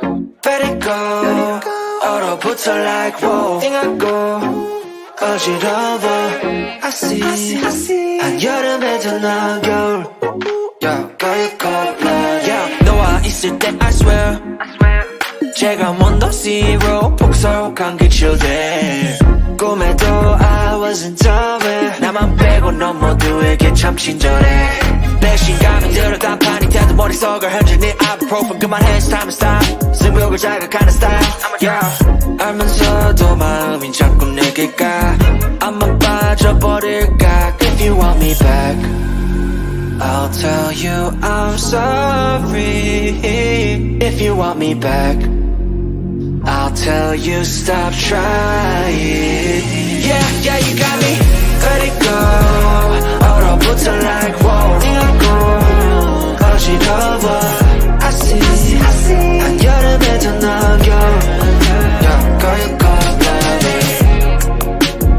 Let it go. 얼어붙어 like whoa. 띵하고 어지러워. I see. 한여름에도 난 겨울. Yeah, girl, you cold blood. Yeah, 너와 있을 때 I swear. 제가 먼저 zero 폭설한 그 children. 꿈에도 I wasn't dumb. 나만 빼고 넌 모두에게 참 친절해. 내 신감이 들어 단판이 돼도 머릿속을 흔드니 ibuprofen 그만해 it's time to stop. 승부욕을 자극하는 style. Yeah, 알면서도 마음이 자꾸 내게 가. 안만 빠져버릴까. If you want me back, I'll tell you I'm sorry. If you want me back, I'll tell you stop trying. Yeah, you got me. Let it go. 얼어붙어 like whoa. 띵하고 어지러워. I see. 한여름에도 난 겨울. Yeah, girl, you cold-blooded.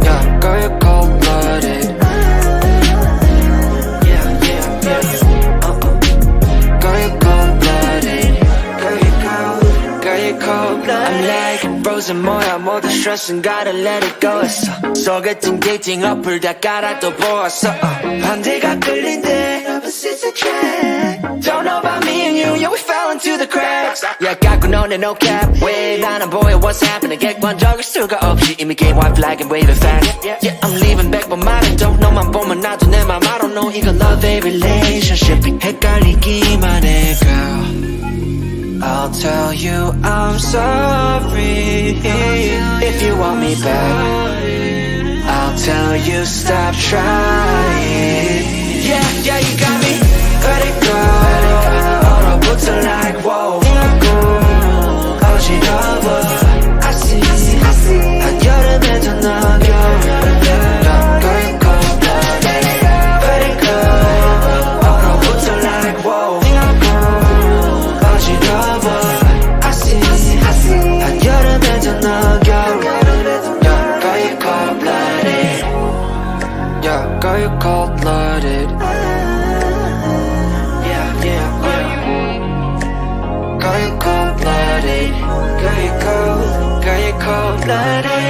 Yeah, girl, you cold-blooded. Yeah. Girl, you cold-blooded. Girl, you cold-blooded. I'm like frozen 뭐야 모든 스트레스는 gotta let it go 했어. 소개팅 데이팅 어플 다 깔아도 보았어. 반대가 끌린대 opposites attract. Don't know about me and you, yeah we fell into the cracks. Yeah 갖고 노네 no cap. 왜 나는 보여 what's happening. 객관적일 수가 없이 이미 game white flag and waving fast. Yeah I'm leaving back but 말해도 너만 보면 나도 내 맘 I don't know 이건 love a relationship. 헷갈리기만 해 girl. I'll tell you I'm sorry. If you want me back, I'll tell you stop trying. Yeah, you got me. Let it go. 얼어붙어 like whoa. 띵하고 어지러워. I see. 한여름에도 난 겨울. Girl, you cold-blooded. Let it go. 얼어붙어 like whoa. 띵하고 어지러워. I see. 한여름에도 난 겨울. Yeah, girl, you cold-blooded. Yeah, girl, you cold-blooded. Yeah. Girl, you cold-blooded. Girl, you cold-blooded.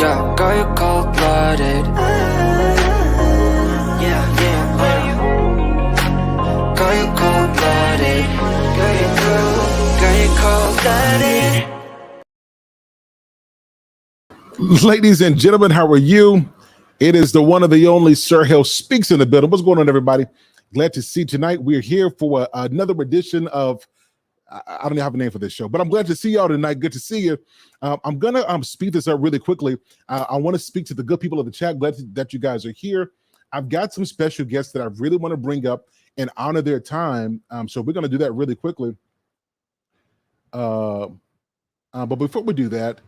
Yeah, girl, you cold-blooded. Yeah. Girl, you cold-blooded. Girl, you cold-blooded. Ladies and gentlemen, how are you? It is the one of the only Sir Hale Speaks in the building. What's going on, everybody? Glad to see you tonight. We're here for another edition of, I don't even have a name for this show, but I'm glad to see y'all tonight. Good to see you. I'm going to speed this up really quickly. I want to speak to the good people of the chat. Glad that you guys are here. I've got some special guests that I really want to bring up and honor their time. So we're going to do that really quickly. But before we do that,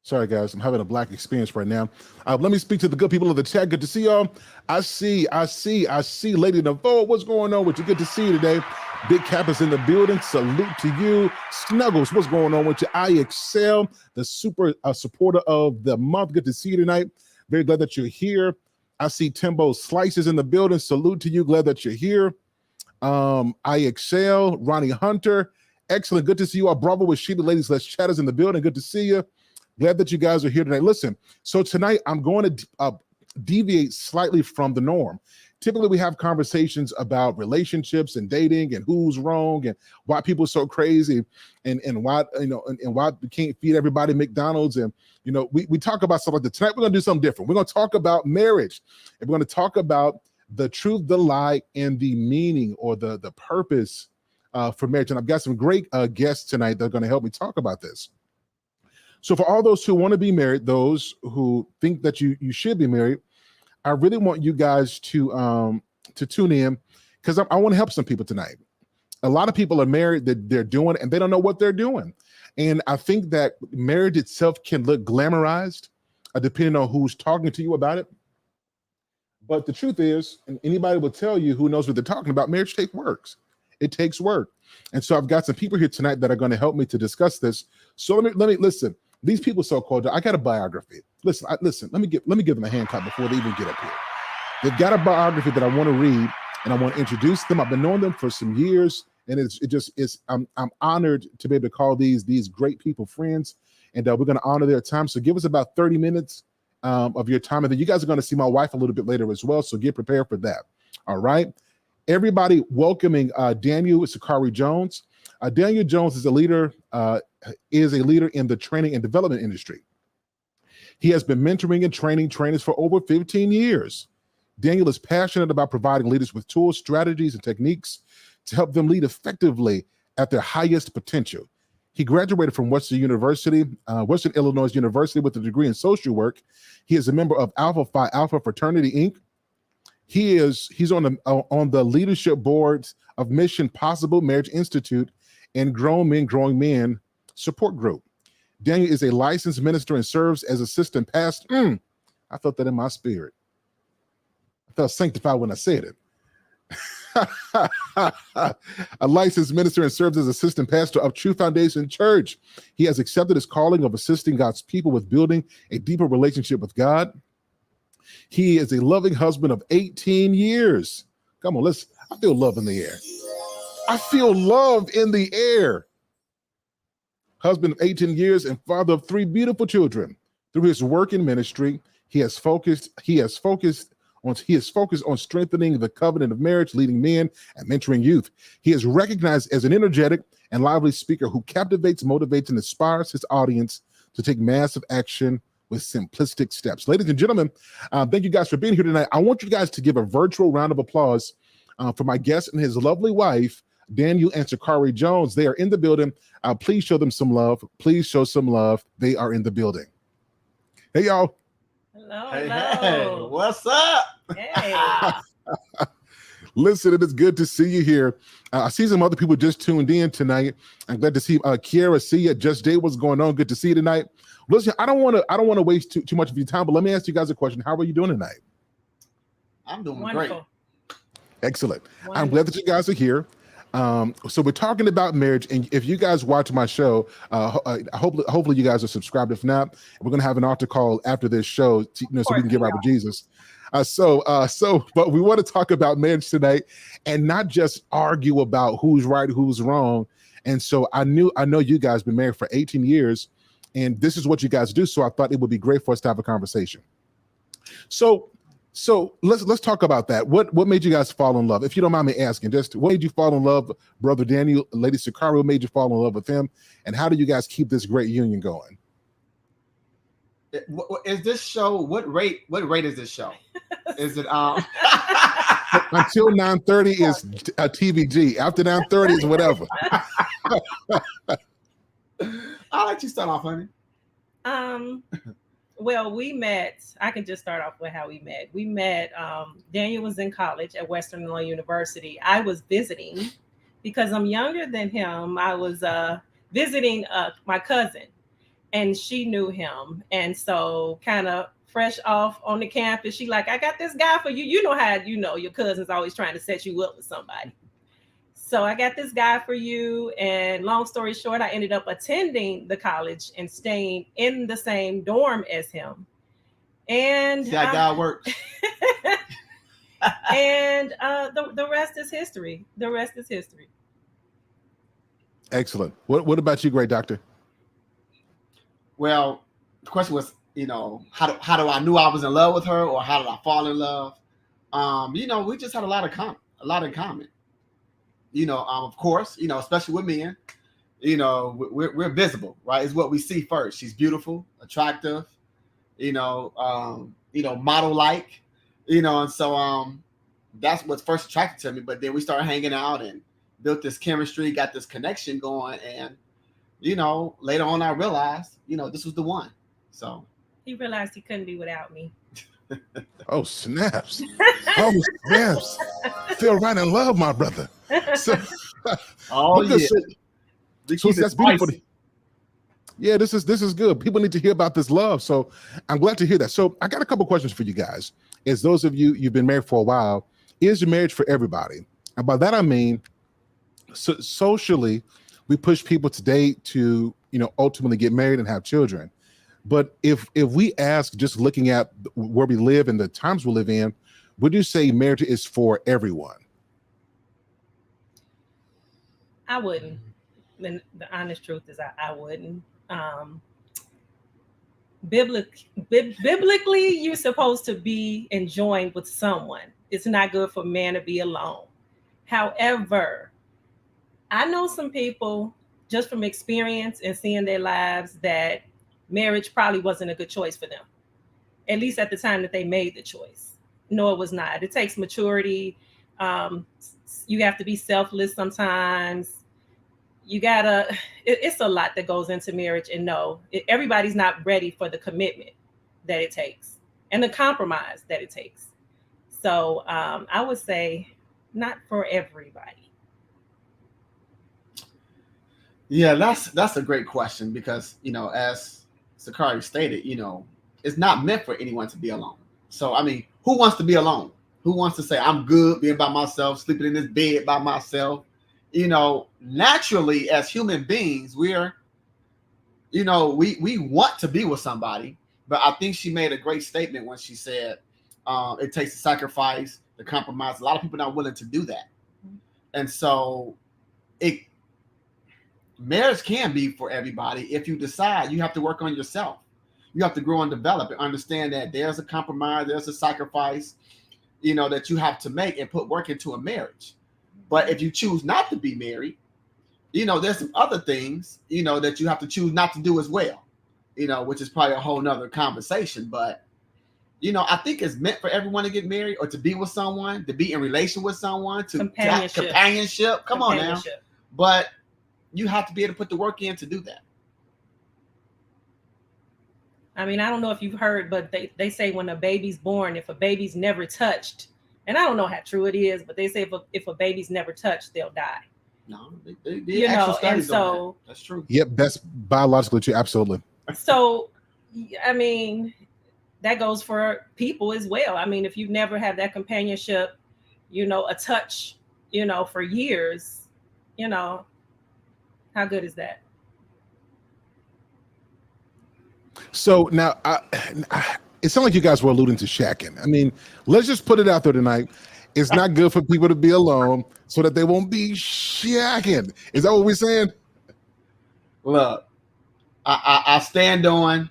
sorry guys, I'm having a black experience right now. Let me speak to the good people of the chat. Good to see y'all. I see Lady Navo. What's going on with you? Good to see you today. Big Cap is in the building. Salute to you. Snuggles, what's going on with you? I excel, the super supporter of the month. Good to see you tonight. Very glad that you're here. I see Timbo Slices in the building. Salute to you. Glad that you're here. I excel. Ronnie Hunter. Excellent. Good to see you all. Bravo with Sheila Ladies. Let's Chat is in the building. Good to see you. Glad that you guys are here tonight. Listen, so tonight I'm going to deviate slightly from the norm. Typically, we have conversations about relationships and dating and who's wrong and why people are so crazy and why and why we can't feed everybody McDonald's and we talk about stuff like that. Tonight we're going to do something different. We're going to talk about marriage and we're going to talk about the truth, the lie, and the meaning or the purpose for marriage. And I've got some great guests tonight that are going to help me talk about this. So for all those who want to be married, those who think that you should be married, I really want you guys to tune in because I want to help some people tonight. A lot of people are married that they're doing and they don't know what they're doing. And I think that marriage itself can look glamorized depending on who's talking to you about it. But the truth is, and anybody will tell you who knows what they're talking about, marriage takes work. It takes work. And so I've got some people here tonight that are going to help me to discuss this. So let me listen. These people so-called, I got a biography. Listen, let me give them a hand clap before they even get up here. They've got a biography that I want to read, and I want to introduce them. I've been knowing them for some years, and I'm honored to be able to call these great people friends, and we're going to honor their time. So give us about 30 minutes of your time, and then you guys are going to see my wife a little bit later as well. So get prepared for that. All right, everybody, welcoming Daniel Sakari Jones. Daniel Jones is a leader in the training and development industry. He has been mentoring and training trainers for over 15 years. Daniel is passionate about providing leaders with tools, strategies, and techniques to help them lead effectively at their highest potential. He graduated from Western Illinois University with a degree in social work. He is a member of Alpha Phi Alpha Fraternity, Inc. He's on the leadership boards of Mission Possible Marriage Institute and Grown Men Growing Men support group. Daniel is a licensed minister and serves as assistant pastor. I felt that in my spirit. I felt sanctified when I said it. A licensed minister and serves as assistant pastor of True Foundation Church. He has accepted his calling of assisting God's people with building a deeper relationship with God. He is a loving husband of 18 years. Come on, I feel love in the air. I feel love in the air. Husband of 18 years and father of 3 beautiful children. Through his work in ministry, he is focused on strengthening the covenant of marriage, leading men, and mentoring youth. He is recognized as an energetic and lively speaker who captivates, motivates, and inspires his audience to take massive action with simplistic steps. Ladies and gentlemen, thank you guys for being here tonight. I want you guys to give a virtual round of applause for my guest and his lovely wife, Daniel and Sakari Jones. They are in the building. Please show them some love. Please show some love. They are in the building. Hey, y'all. Hello. Hey, what's up? Hey. Listen, it is good to see you here. I see some other people just tuned in tonight. I'm glad to see Kiara, see you. Just Day, what's going on? Good to see you tonight. Listen, I don't want to waste too much of your time, but let me ask you guys a question. How are you doing tonight? I'm doing Wonderful. great. Excellent. Wonderful. I'm glad that you guys are here. So we're talking about marriage, and if you guys watch my show, hopefully you guys are subscribed. If not, we're going to have an altar call after this show, so we can get right with Jesus. But we want to talk about marriage tonight, and not just argue about who's right, who's wrong. And so I know you guys been married for 18 years, and this is what you guys do. So I thought it would be great for us to have a conversation. So let's talk about that. What made you guys fall in love? If you don't mind me asking, just what made you fall in love, Brother Daniel, Lady Sakari, what made you fall in love with him? And how do you guys keep this great union going? Is this show, what rate is this show? Is it Until 9:30 is TVG. After 9:30 is whatever. I'll let you start off, honey. Well, we met. I can just start off with how we met. We met. Daniel was in college at Western Illinois University. I was visiting because I'm younger than him. I was visiting my cousin, and she knew him, and so kind of fresh off on the campus, she like, I got this guy for you. You know how your cousin's always trying to set you up with somebody. So I got this guy for you. And long story short, I ended up attending the college and staying in the same dorm as him. And that guy works. And the rest is history. The rest is history. Excellent. What about you, great doctor? Well, the question was, how do I knew I was in love with her, or how did I fall in love? We just had a lot in common. Of course, especially with men, we're visible, right? It's what we see first. She's beautiful, attractive, model-like, and so that's what's first attracted to me. But then we started hanging out and built this chemistry, got this connection going, and later on I realized, this was the one. So he realized he couldn't be without me. Oh, snaps. Oh, snaps. Feel right in love, my brother. So, yeah. So that's beautiful. Yeah, this is good. People need to hear about this love. So I'm glad to hear that. So I got a couple questions for you guys. As those of you've been married for a while, is your marriage for everybody? And by that I mean, socially, we push people today to ultimately get married and have children. But if we ask, just looking at where we live and the times we live in, would you say marriage is for everyone? I wouldn't. The honest truth is, I wouldn't. Biblically, you're supposed to be enjoying with someone. It's not good for man to be alone. However, I know some people just from experience and seeing their lives that marriage probably wasn't a good choice for them, at least at the time that they made the choice. No, it was not. It takes maturity. Um, you have to be selfless sometimes. You gotta, it's a lot that goes into marriage. And no, everybody's not ready for the commitment that it takes and the compromise that it takes. So I would say not for everybody. Yeah, that's a great question because as Sakari stated, it's not meant for anyone to be alone. So I mean, who wants to be alone? Who wants to say I'm good being by myself, sleeping in this bed by myself? Naturally, as human beings, we want to be with somebody. But I think she made a great statement when she said it takes a sacrifice, the compromise. A lot of people are not willing to do that, and so it marriage can be for everybody if you decide. You have to work on yourself. You have to grow and develop and understand that there's a compromise, there's a sacrifice, that you have to make and put work into a marriage. But if you choose not to be married, there's some other things, that you have to choose not to do as well, which is probably a whole nother conversation. But, I think it's meant for everyone to get married or to be with someone, to be in relation with someone, to have companionship. Come on now. But you have to be able to put the work in to do that. I mean, I don't know if you've heard, but they say when a baby's born, if a baby's never touched, and I don't know how true it is, but they say if a baby's never touched, they'll die. No, they did actual studies on that. That's true. Yep, that's biologically true. Absolutely. So, I mean, that goes for people as well. I mean, if you've never had that companionship, a touch, for years, how good is that? So now, it sounds like you guys were alluding to shacking. I mean, let's just put it out there tonight. It's not good for people to be alone so that they won't be shacking. Is that what we're saying? Look, I stand on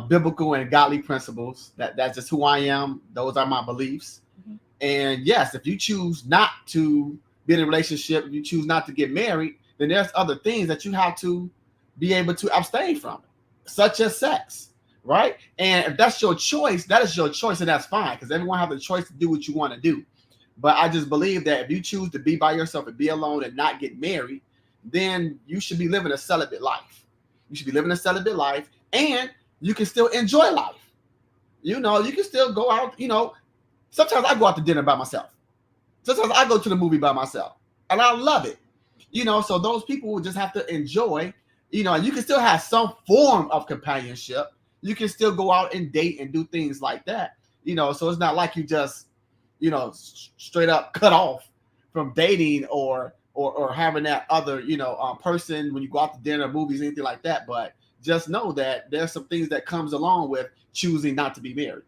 biblical and godly principles. That's just who I am. Those are my beliefs. Mm-hmm. And yes, if you choose not to be in a relationship, if you choose not to get married, then there's other things that you have to be able to abstain from, such as sex, right? And if that's your choice, that is your choice, and that's fine, because everyone has the choice to do what you want to do. But I just believe that if you choose to be by yourself and be alone and not get married, then you should be living a celibate life. You should be living a celibate life, and you can still enjoy life. You can still go out. Sometimes I go out to dinner by myself. Sometimes I go to the movie by myself, and I love it. So those people will just have to enjoy, and you can still have some form of companionship. You can still go out and date and do things like that, so it's not like you just, straight up cut off from dating or having that other, person when you go out to dinner, movies, anything like that. But just know that there's some things that comes along with choosing not to be married.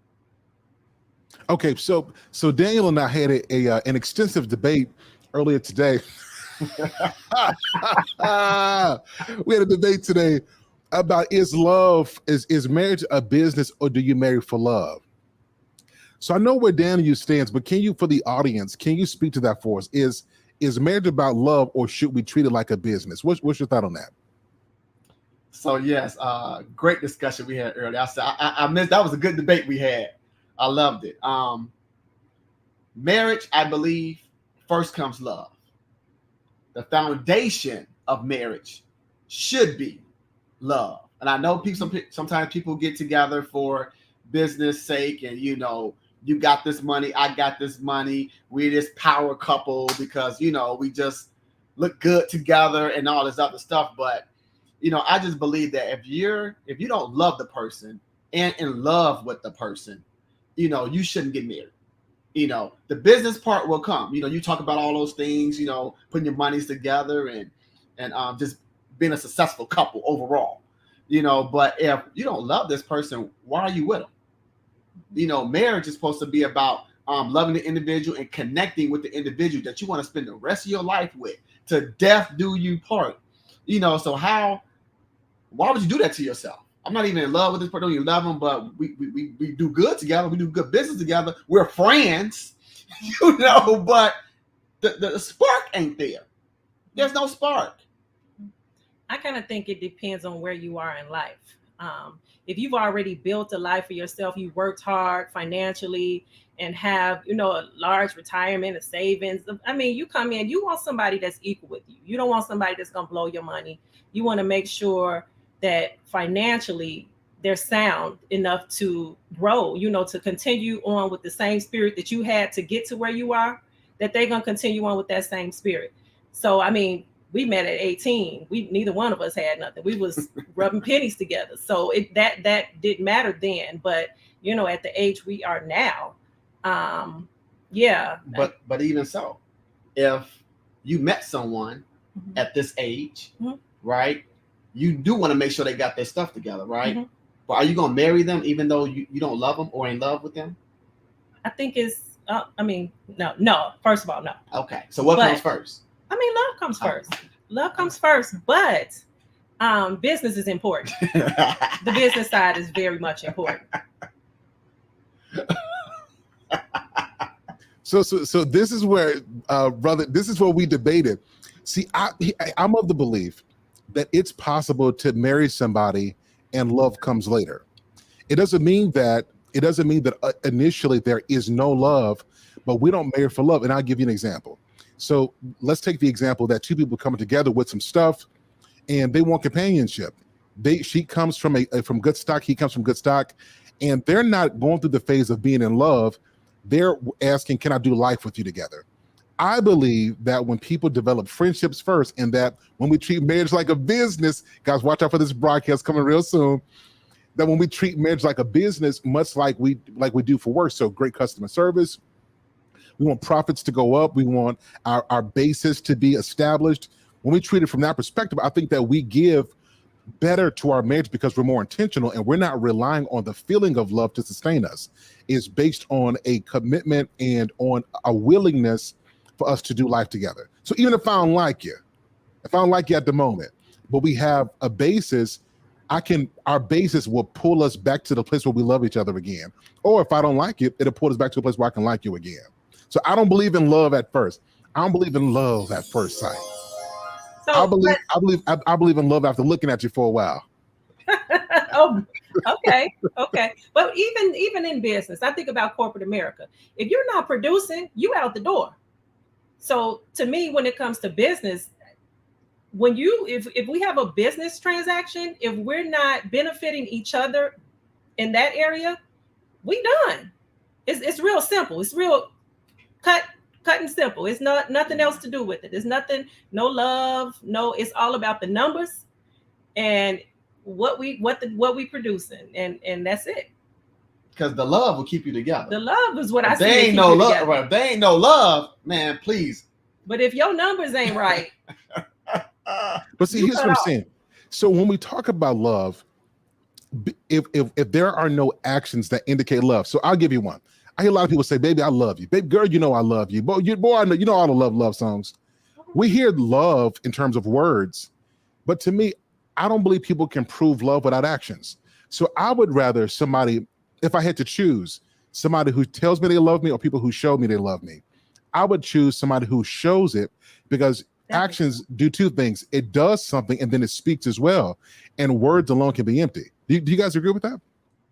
Okay, so Daniel and I had an extensive debate earlier today. We had a debate today about is marriage a business, or do you marry for love? So I know where Daniel stands, but for the audience, can you speak to that for us? Is marriage about love, or should we treat it like a business? What's your thought on that? So yes, great discussion we had earlier. I missed, that was a good debate we had. I loved it. Marriage, I believe, first comes love. The foundation of marriage should be love. And I know sometimes people get together for business sake, and you got this money, I got this money, we're this power couple because we just look good together and all this other stuff. But I just believe that if you don't love the person and in love with the person, you shouldn't get married. The business part will come. You talk about all those things, putting your monies together and just being a successful couple overall. But if you don't love this person, why are you with them? You know, marriage is supposed to be about loving the individual and connecting with the individual that you want to spend the rest of your life with, to death do you part. You know, so why would you do that to yourself? I'm not even in love with this person. You love them, but we do good together. We do good business together. We're friends, you know, but the spark ain't there. There's no spark. I kind of think it depends on where you are in life. If you've already built a life for yourself, you worked hard financially and have, you know, a large retirement, a savings. I mean, you come in, you want somebody that's equal with you. You don't want somebody that's going to blow your money. You want to make sure that financially they're sound enough to grow, you know, to continue on with the same spirit that you had to get to where you are, that they're going to continue on with that same spirit. So, I mean, we met at 18. Neither one of us had nothing. We was rubbing pennies together. So that didn't matter then. But, you know, at the age we are now, yeah. But even so, if you met someone at this age, right, you do want to make sure they got their stuff together, right? But are you going to marry them even though you don't love them or in love with them? I think it's, no. First of all, no. Okay. So what comes first? I mean, love comes first. Love comes first, but business is important. The business side is very much important. So this is where, brother, this is where we debated. See, I'm of the belief that it's possible to marry somebody and love comes later. It doesn't mean that initially there is no love, but we don't marry for love. And I'll give you an example. So let's take the example that two people coming together with some stuff and they want companionship. She comes from good stock, he comes from good stock, and they're not going through the phase of being in love. They're asking, can I do life with you together? I believe that when people develop friendships first, and that when we treat marriage like a business, guys, watch out for this broadcast coming real soon, that when we treat marriage like a business, much like we do for work, so great customer service, we want profits to go up, we want our basis to be established. When we treat it from that perspective, I think that we give better to our marriage because we're more intentional and we're not relying on the feeling of love to sustain us. It's based on a commitment and on a willingness for us to do life together. So even if I don't like you at the moment, but we have a basis, our basis will pull us back to the place where we love each other again. Or if I don't like you, it'll pull us back to a place where I can like you again. So I don't believe in love at first. I don't believe in love at first sight. So I believe in love after looking at you for a while. Oh, okay. But even in business, I think about corporate America. If you're not producing, you out the door. So to me, when it comes to business, if we have a business transaction, if we're not benefiting each other in that area, we done. It's real simple. It's real cut and simple. It's nothing else to do with it. There's nothing, no love, no. It's all about the numbers and what we producing, and that's it. Because the love will keep you together. The love is what I see. There ain't no love. Right? There ain't no love, man. Please. But if your numbers ain't right, but see, here's what I'm saying. So when we talk about love, if there are no actions that indicate love, so I'll give you one. I hear a lot of people say, "Baby, I love you." "Baby girl, you know I love you." Boy, I know you know all the love songs. We hear love in terms of words, but to me, I don't believe people can prove love without actions. So I would rather somebody, if I had to choose, somebody who tells me they love me or people who show me they love me, I would choose somebody who shows it, because actions do two things. It does something and then it speaks as well. And words alone can be empty. Do you guys agree with that?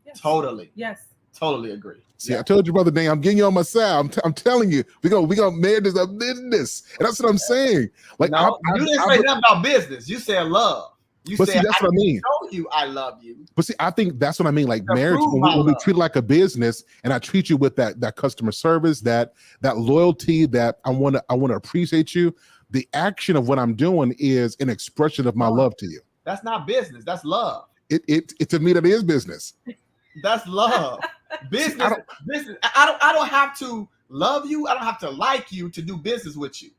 Yes. Totally. Yes. Totally agree. See, I told you, brother Dan, I'm getting you on my side. I'm telling you, we're gonna marry this a business. And that's what I'm saying. Like, no, you didn't say nothing about business. You said love. You said, see, that's what I mean. Show you I love you. But see, I think that's what I mean. Like marriage, when we treat it like a business, and I treat you with that customer service, that loyalty, that I want to appreciate you. The action of what I'm doing is an expression of my love to you. That's not business. That's love. It to me, that is business. That's love. Business. I don't have to love you. I don't have to like you to do business with you.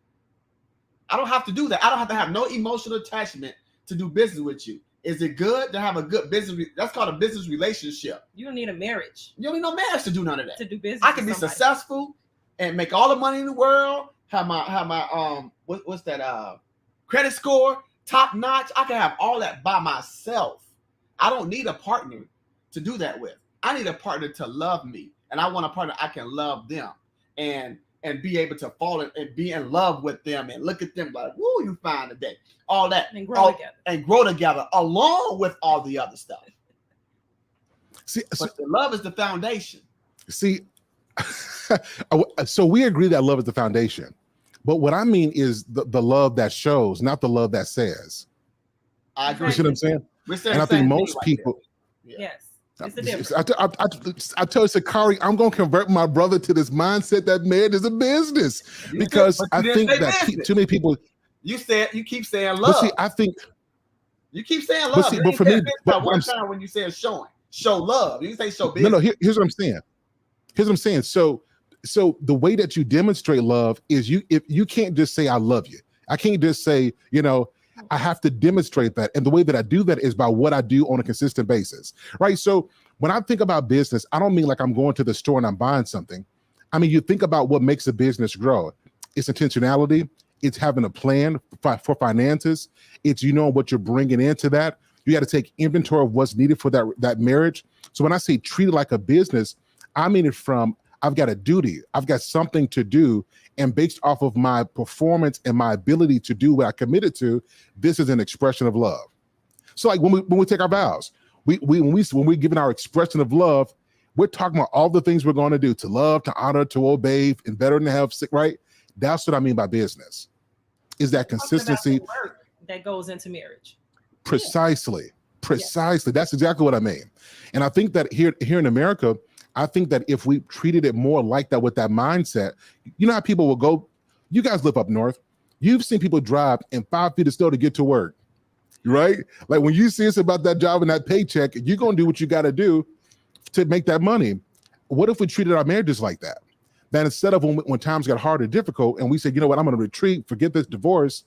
I don't have to do that. I don't have to have no emotional attachment to do business with you. Is it good to have a good business? That's called a business relationship. You don't need a marriage You don't need no marriage to do none of that. to do business. I can be with somebody. successful and make all the money in the world. Have my what's that credit score top notch. I can have all that by myself. I don't need a partner to do that with. I need a partner to love me, and I want a partner I can love them and be able to fall in, and be in love with them and look at them like, woo, you fine today. All that And grow together along with all the other stuff. See, But the love is the foundation. see, so we agree that love is the foundation. But what I mean is the love that shows, not the love that says. I agree. You see what I'm saying? We're saying And I the same think thing most right people. there. Yes. It's the difference. I tell you, Sakari, I'm going to convert my brother to this mindset that marriage is a business, You because did, but I you think didn't say that business. too many people. You keep saying But love. see, I think. You keep saying love. But see, You but ain't for said me, business but about one I'm, time when you said show love. You didn't say show business. no, here's what I'm saying. Here's what I'm saying. So the way that you demonstrate love is if you can't just say I love you. I can't just say, I have to demonstrate that. And the way that I do that is by what I do on a consistent basis, right? So when I think about business, I don't mean like I'm going to the store and I'm buying something. I mean, you think about what makes a business grow. It's intentionality. It's having a plan for finances. It's what you're bringing into that. You got to take inventory of what's needed for that marriage. So when I say treat it like a business, I mean it from I've got a duty. I've got something to do. And based off of my performance and my ability to do what I committed to, this is an expression of love. So like when we take our vows, when we're giving our expression of love, we're talking about all the things we're going to do: to love, to honor, to obey, and better than have sick, right? That's what I mean by business. Is that consistency the work that goes into marriage? Precisely. That's exactly what I mean. And I think that here in America, I think that if we treated it more like that, with that mindset, you know how people will go. You guys live up north. You've seen people drive in 5 feet of snow to get to work, right? Like when you see us about that job and that paycheck, you're going to do what you got to do to make that money. What if we treated our marriages like that? That instead of when times got hard and difficult, and we said, you know what, I'm going to retreat, forget this divorce.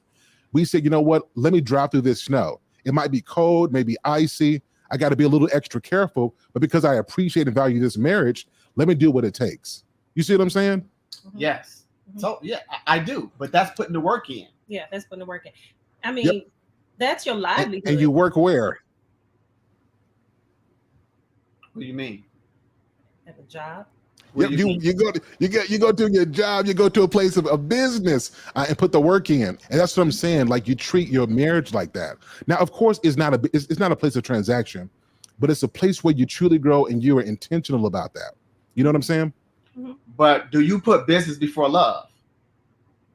We said, you know what, let me drive through this snow. It might be cold, maybe icy. I got to be a little extra careful, but because I appreciate and value this marriage, let me do what it takes. You see what I'm saying? Mm-hmm. Yes. Mm-hmm. So yeah, I do, but that's putting the work in. Yeah, that's putting the work in. I mean, That's your livelihood. And you work where? What do you mean? At a job. Yep, you go to your job, you go to a place of business and put the work in, and that's what I'm saying. Like you treat your marriage like that. Now, of course, it's not a place of transaction, but it's a place where you truly grow and you are intentional about that. You know what I'm saying? Mm-hmm. But do you put business before love?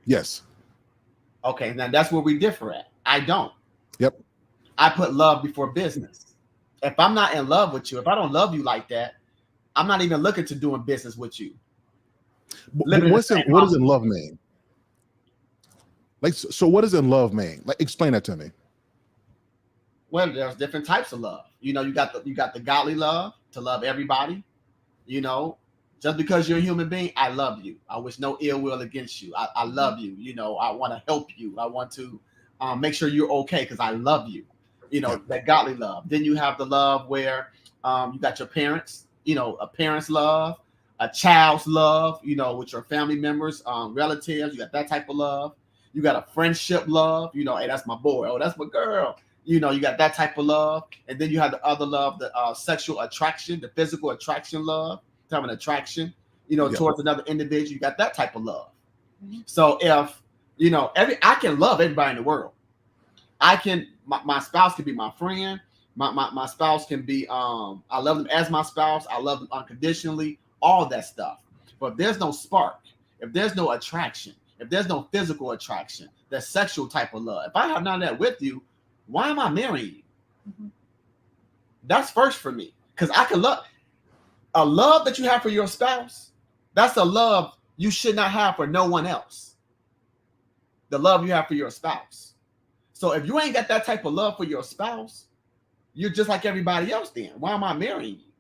Yes. Okay, now that's where we differ at. I don't. Yep. I put love before business. If I'm not in love with you, if I don't love you like that, I'm not even looking to doing business with you. What does in love mean? Like, so what does in love mean? Like, explain that to me. Well, there's different types of love. You got the godly love to love everybody. Just because you're a human being, I love you. I wish no ill will against you. I love you. I want to help you. I want to make sure you're okay because I love you. That godly love. Then you have the love where you got your parents. A parent's love, a child's love, with your family members, relatives. You got that type of love. You got a friendship love. Hey, that's my boy. Oh, that's my girl. You got that type of love. And then you have the other love, the sexual attraction, the physical attraction love, having attraction, towards another individual. You got that type of love. Mm-hmm. So if, I can love everybody in the world. I can, my spouse can be my friend. My spouse can be, I love them as my spouse. I love them unconditionally, all that stuff. But if there's no spark, if there's no attraction, if there's no physical attraction, that sexual type of love, if I have none of that with you, why am I marrying you? Mm-hmm. That's first for me. Because I can love, a love that you have for your spouse, that's a love you should not have for no one else. The love you have for your spouse. So if you ain't got that type of love for your spouse, you're just like everybody else then. Why am I marrying you?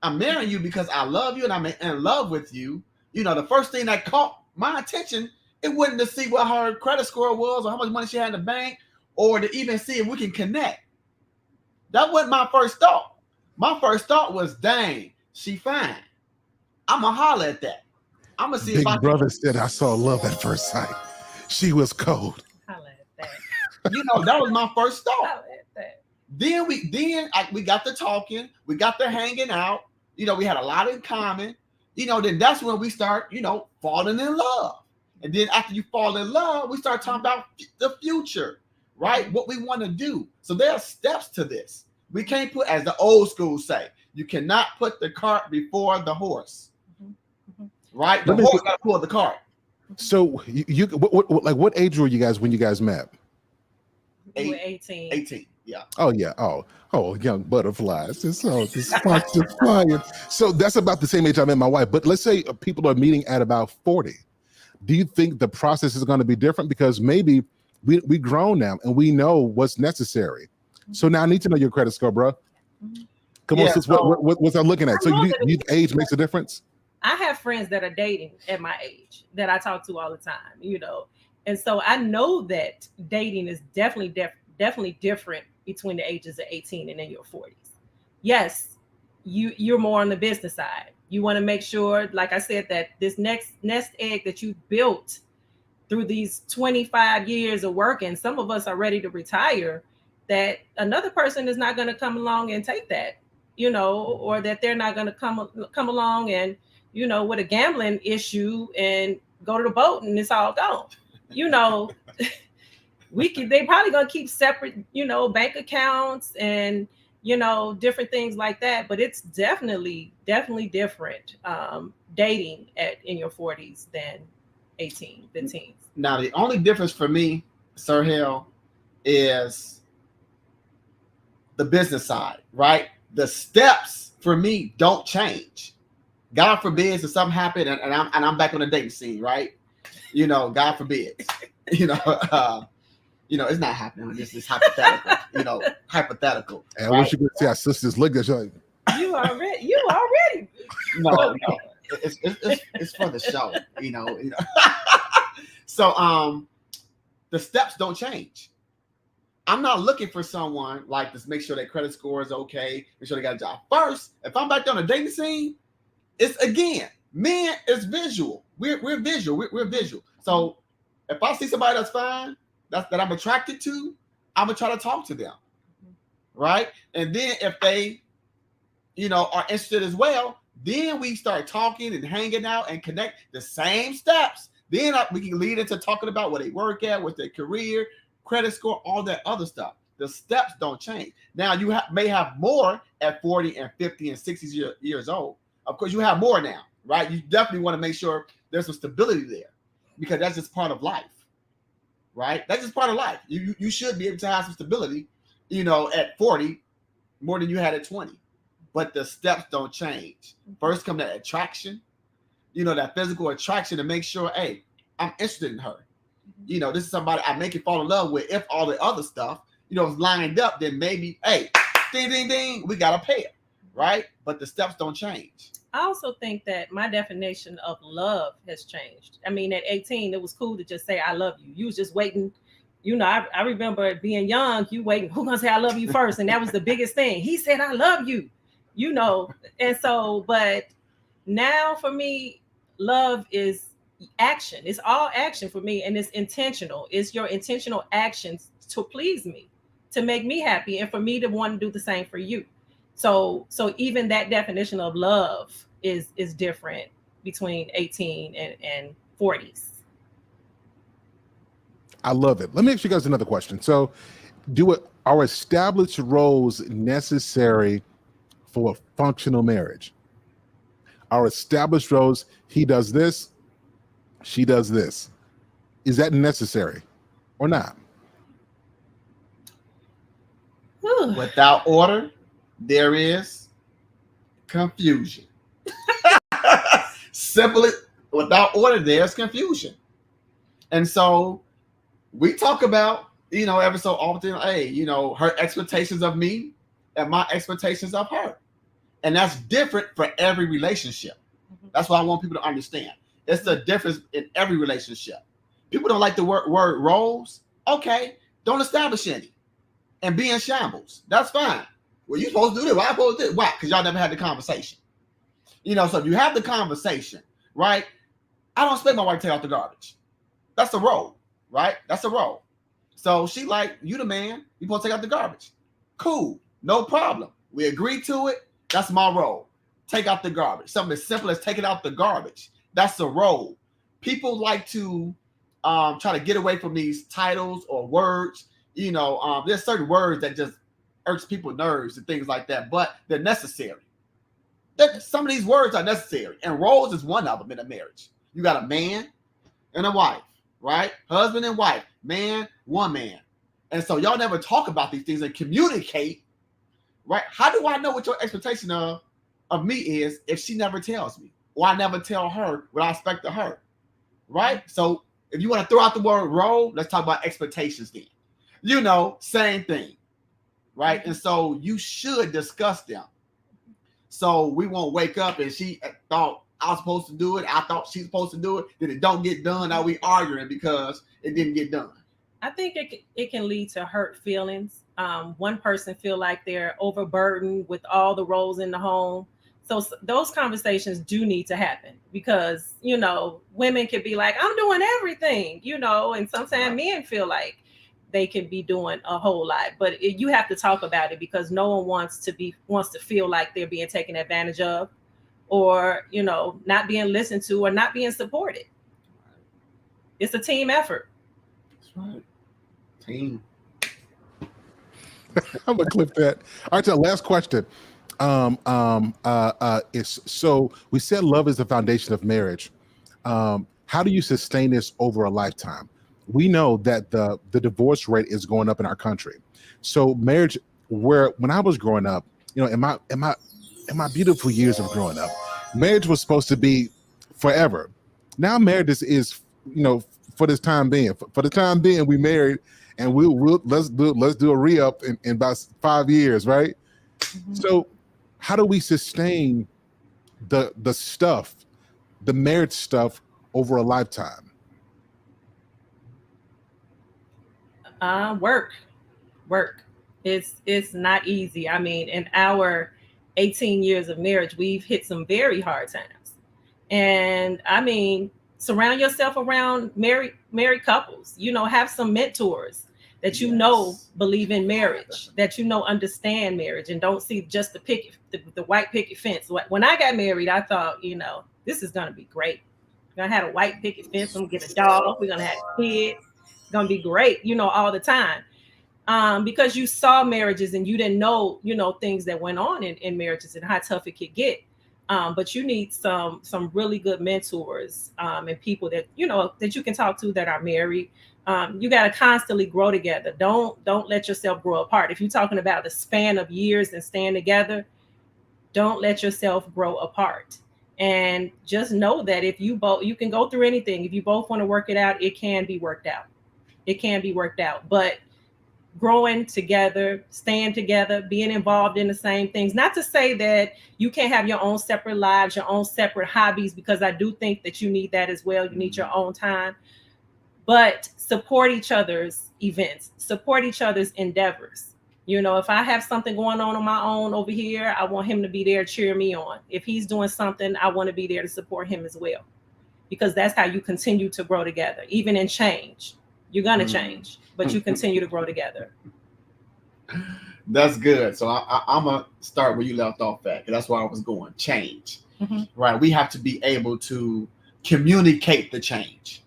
I'm marrying you because I love you and I'm in love with you. The first thing that caught my attention, it wasn't to see what her credit score was or how much money she had in the bank or to even see if we can connect. That wasn't my first thought. My first thought was, dang, she fine. I'ma holler at that. I'ma see if I Big brother said I saw love at first sight. She was cold. Holla at that. that was my first thought. Holla at that. Then we got the talking, we got the hanging out. We had a lot in common. Then that's when we start, falling in love. And then after you fall in love, we start talking about the future, right? What we want to do. So there are steps to this. We can't put, as the old school say, you cannot put the cart before the horse, right? The horse got to pull the cart. So what age were you guys when you guys met? We were 18. 18. Yeah. Oh yeah. Oh, young butterflies. The sparks are flying. So that's about the same age I met my wife. But let's say people are meeting at about 40. Do you think the process is going to be different? Because maybe we grown now and we know what's necessary. So now I need to know your credit score, bro. Come on, sis. What's I'm looking at? So you age makes a difference? I have friends that are dating at my age that I talk to all the time, and so I know that dating is definitely different between the ages of 18 and in your 40s. Yes, you're more on the business side. You want to make sure, like I said, that this next nest egg that you built through these 25 years of working, some of us are ready to retire, that another person is not going to come along and take that, or that they're not going to come along and, with a gambling issue and go to the boat and it's all gone. They probably going to keep separate, bank accounts and, different things like that. But it's definitely different dating in your 40s than teens. Now, the only difference for me, Sir Hale, is the business side, right? The steps for me don't change. God forbid if something happened and I'm back on the dating scene, right? God forbid. It's not happening. This is hypothetical. Hypothetical. And right? I wish you could see our sisters look at you like, you already. No. It's for the show. So the steps don't change. I'm not looking for someone like this. Make sure their credit score is okay. Make sure they got a job. First, if I'm back on the dating scene, it's again, men is visual. We're visual. We're visual. So if I see somebody that's fine, that I'm attracted to, I'm gonna try to talk to them, right? And then if they, are interested as well, then we start talking and hanging out and connect the same steps. Then we can lead into talking about where they work at, what's their career, credit score, all that other stuff. The steps don't change. Now you may have more at 40 and 50 and 60 years old. Of course, you have more now, right? You definitely want to make sure there's some stability there because that's just part of life. Right? That's just part of life. You should be able to have some stability, at 40 more than you had at 20. But the steps don't change. First come that attraction, that physical attraction to make sure, hey, I'm interested in her. This is somebody I make you fall in love with. If all the other stuff, is lined up, then maybe, hey, ding, ding, ding, we got to pay it. Right? But the steps don't change. I also think that my definition of love has changed. I mean, at 18, it was cool to just say, I love you. You was just waiting. I remember being young, you waiting, who's going to say I love you first? And that was the biggest thing. He said, I love you, And so, but now for me, love is action. It's all action for me. And it's intentional. It's your intentional actions to please me, to make me happy. And for me to want to do the same for you. So even that definition of love is different between 18 and 40s. I love it. Let me ask you guys another question. So are established roles necessary for a functional marriage? Are established roles, he does this, she does this. Is that necessary or not? Without order, there is confusion. Simply, without order, there's confusion. And so we talk about, ever so often, hey, her expectations of me and my expectations of her. And that's different for every relationship. That's what I want people to understand. It's the difference in every relationship. People don't like the word roles. Okay, don't establish any and be in shambles. That's fine. Well, you supposed to do this. Why I supposed to do this? Why? Because y'all never had the conversation. So if you have the conversation, right? I don't expect my wife to take out the garbage. That's a role, right? That's a role. So she like, you the man, you supposed to take out the garbage. Cool, no problem. We agreed to it. That's my role. Take out the garbage. Something as simple as taking out the garbage. That's a role. People like to try to get away from these titles or words. There's certain words that just irks people's nerves and things like that, but they're necessary. Some of these words are necessary, and roles is one of them in a marriage. You got a man and a wife, right? Husband and wife, man, woman. And so y'all never talk about these things and communicate, right? How do I know what your expectation of me is if she never tells me, or I never tell her what I expect of her, right? So if you want to throw out the word role, let's talk about expectations then. Same thing, right? And so you should discuss them. So we won't wake up and she thought I was supposed to do it. I thought she's supposed to do it. Then it don't get done. Now we arguing because it didn't get done. I think it can lead to hurt feelings. One person feel like they're overburdened with all the roles in the home. So those conversations do need to happen because, women can be like, I'm doing everything, and sometimes men feel like they can be doing a whole lot, but you have to talk about it because no one wants to feel like they're being taken advantage of, or not being listened to or not being supported. It's a team effort. That's right. Team. I'm gonna clip that. All right, so last question. Is so we said love is the foundation of marriage. How do you sustain this over a lifetime? We know that the divorce rate is going up in our country. So marriage, when I was growing up, in my beautiful years of growing up, marriage was supposed to be forever. Now marriage is for this time being. For the time being, we married, and let's do a re-up in about 5 years, right? Mm-hmm. So how do we sustain the marriage stuff over a lifetime? Work. It's not easy. I mean, in our 18 years of marriage, we've hit some very hard times. And I mean, surround yourself around married couples, have some mentors that believe in marriage, that understand marriage and don't see just the white picket fence. When I got married, I thought, this is going to be great. We're going to have a white picket fence. I'm going to get a dog. We're going to have kids. It's going to be great, all the time. Because you saw marriages and you didn't know, things that went on in marriages and how tough it could get. But you need some really good mentors and people that that you can talk to that are married. You got to constantly grow together. Don't let yourself grow apart. If you're talking about the span of years and staying together, don't let yourself grow apart. And just know that if you can go through anything. If you both want to work it out, it can be worked out. It can be worked out. But growing together, staying together, being involved in the same things. Not to say that you can't have your own separate lives, your own separate hobbies, because I do think that you need that as well. You need your own time. But support each other's events, support each other's endeavors. If I have something going on my own over here, I want him to be there to cheer me on. If he's doing something, I want to be there to support him as well. Because that's how you continue to grow together, even in change. You're going to change, but you continue to grow together. That's good. So I'm going to start where you left off at, because that's where I was going. Change. Mm-hmm. Right? We have to be able to communicate the change.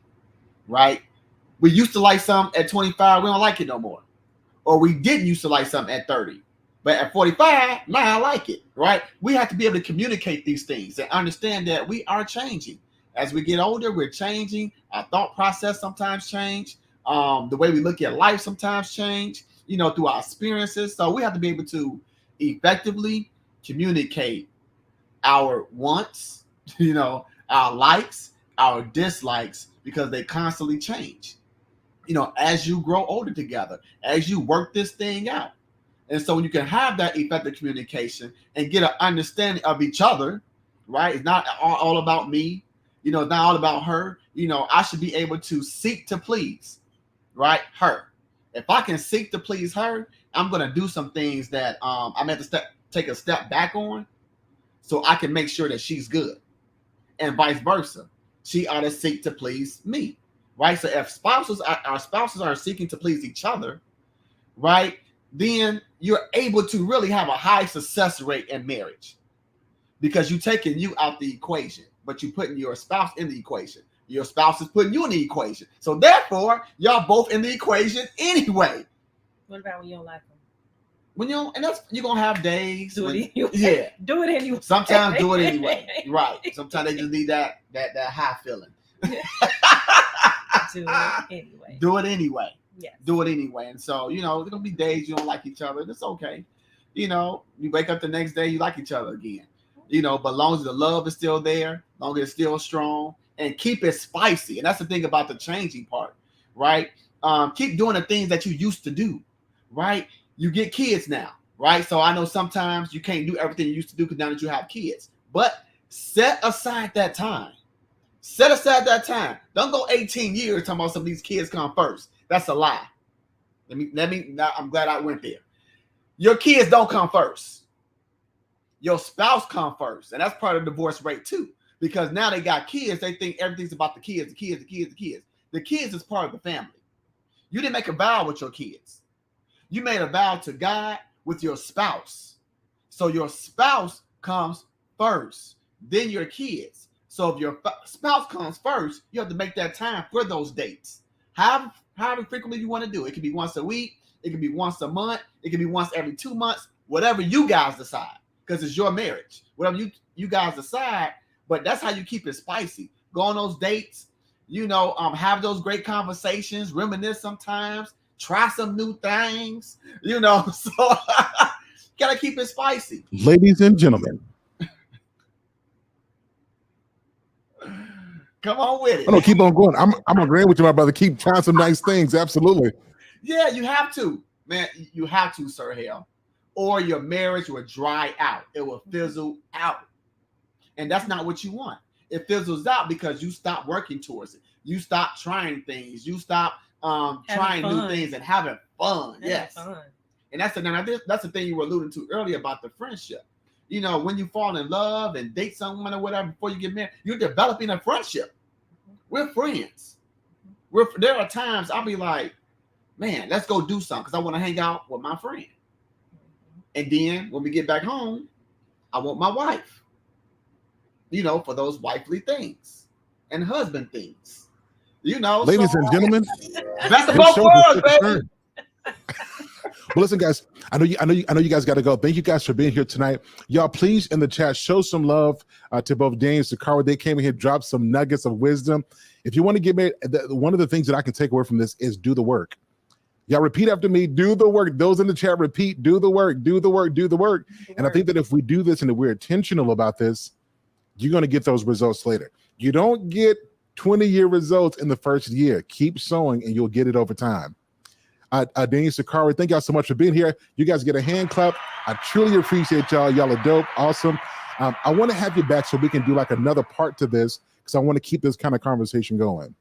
Right? We used to like something at 25. We don't like it no more. Or we didn't used to like something at 30. But at 45, now I like it. Right? We have to be able to communicate these things and understand that we are changing. As we get older, we're changing. Our thought process sometimes change. The way we look at life sometimes change, through our experiences. So we have to be able to effectively communicate our wants, our likes, our dislikes, because they constantly change, as you grow older together, as you work this thing out. And so when you can have that effective communication and get an understanding of each other, right? It's not all about me, it's not all about her. I should be able to seek to please, right, her. If I can seek to please her, I'm gonna do some things that I'm at to take a step back on, so I can make sure that she's good, and vice versa. She ought to seek to please me, right? So if our spouses are seeking to please each other, right, then you're able to really have a high success rate in marriage, because you're taking you out the equation, but you're putting your spouse in the equation. Your spouse is putting you in the equation. So therefore, y'all both in the equation anyway. What about when you don't like them? When you and that's you're gonna have days. Do it anyway. Yeah. Do it anyway. Sometimes do it anyway. Right. Sometimes they just need that high feeling. Do it anyway. Do it anyway. Yes. Do it anyway. And so, there's gonna be days you don't like each other. That's okay. You wake up the next day, you like each other again. But long as the love is still there, long as it's still strong, and keep it spicy. And that's the thing about the changing part, right? Keep doing the things that you used to do, right? You get kids now, right? So I know sometimes you can't do everything you used to do because now that you have kids. But set aside that time. Set aside that time. Don't go 18 years talking about some of these kids come first. That's a lie. I'm glad I went there. Your kids don't come first. Your spouse come first. And that's part of the divorce rate too. Because now they got kids, they think everything's about the kids. The kids is part of the family. You didn't make a vow with your kids. You made a vow to God with your spouse. So your spouse comes first, then your kids. So if your spouse comes first, you have to make that time for those dates. However frequently you want to do it. It could be once a week. It could be once a month. It could be once every 2 months. Whatever you guys decide, because it's your marriage. Whatever you guys decide. But that's how you keep it spicy. Go on those dates, have those great conversations, reminisce sometimes, try some new things, so gotta keep it spicy. Ladies and gentlemen. Come on with it. No, keep on going. I'm agreeing with you, my brother. Keep trying some nice things. Absolutely. Yeah, you have to, man. You have to, Sir Hale. Or your marriage will dry out. It will fizzle out. And that's not what you want. It fizzles out because you stop working towards it. You stop trying things. You stop trying new things and having fun. Yes. Fun. And that's the thing you were alluding to earlier about the friendship. When you fall in love and date someone or whatever before you get married, you're developing a friendship. We're friends. There are times I'll be like, man, let's go do something because I want to hang out with my friend. And then when we get back home, I want my wife. For those wifely things and husband things, Ladies and gentlemen, best of both worlds, baby. Well, listen, guys, I know you guys got to go. Thank you guys for being here tonight. Y'all, please in the chat, show some love to both Dane and Sakara. They came in here, dropped some nuggets of wisdom. If you want to get married, one of the things that I can take away from this is do the work. Y'all repeat after me, do the work. Those in the chat, repeat, do the work, do the work, do the work. And I think that if we do this and if we're intentional about this, you're going to get those results later. You don't get 20-year results in the first year. Keep sowing and you'll get it over time. Dane, Sakara, thank y'all so much for being here. You guys get a hand clap. I truly appreciate y'all. Y'all are dope. Awesome. I want to have you back so we can do like another part to this because I want to keep this kind of conversation going.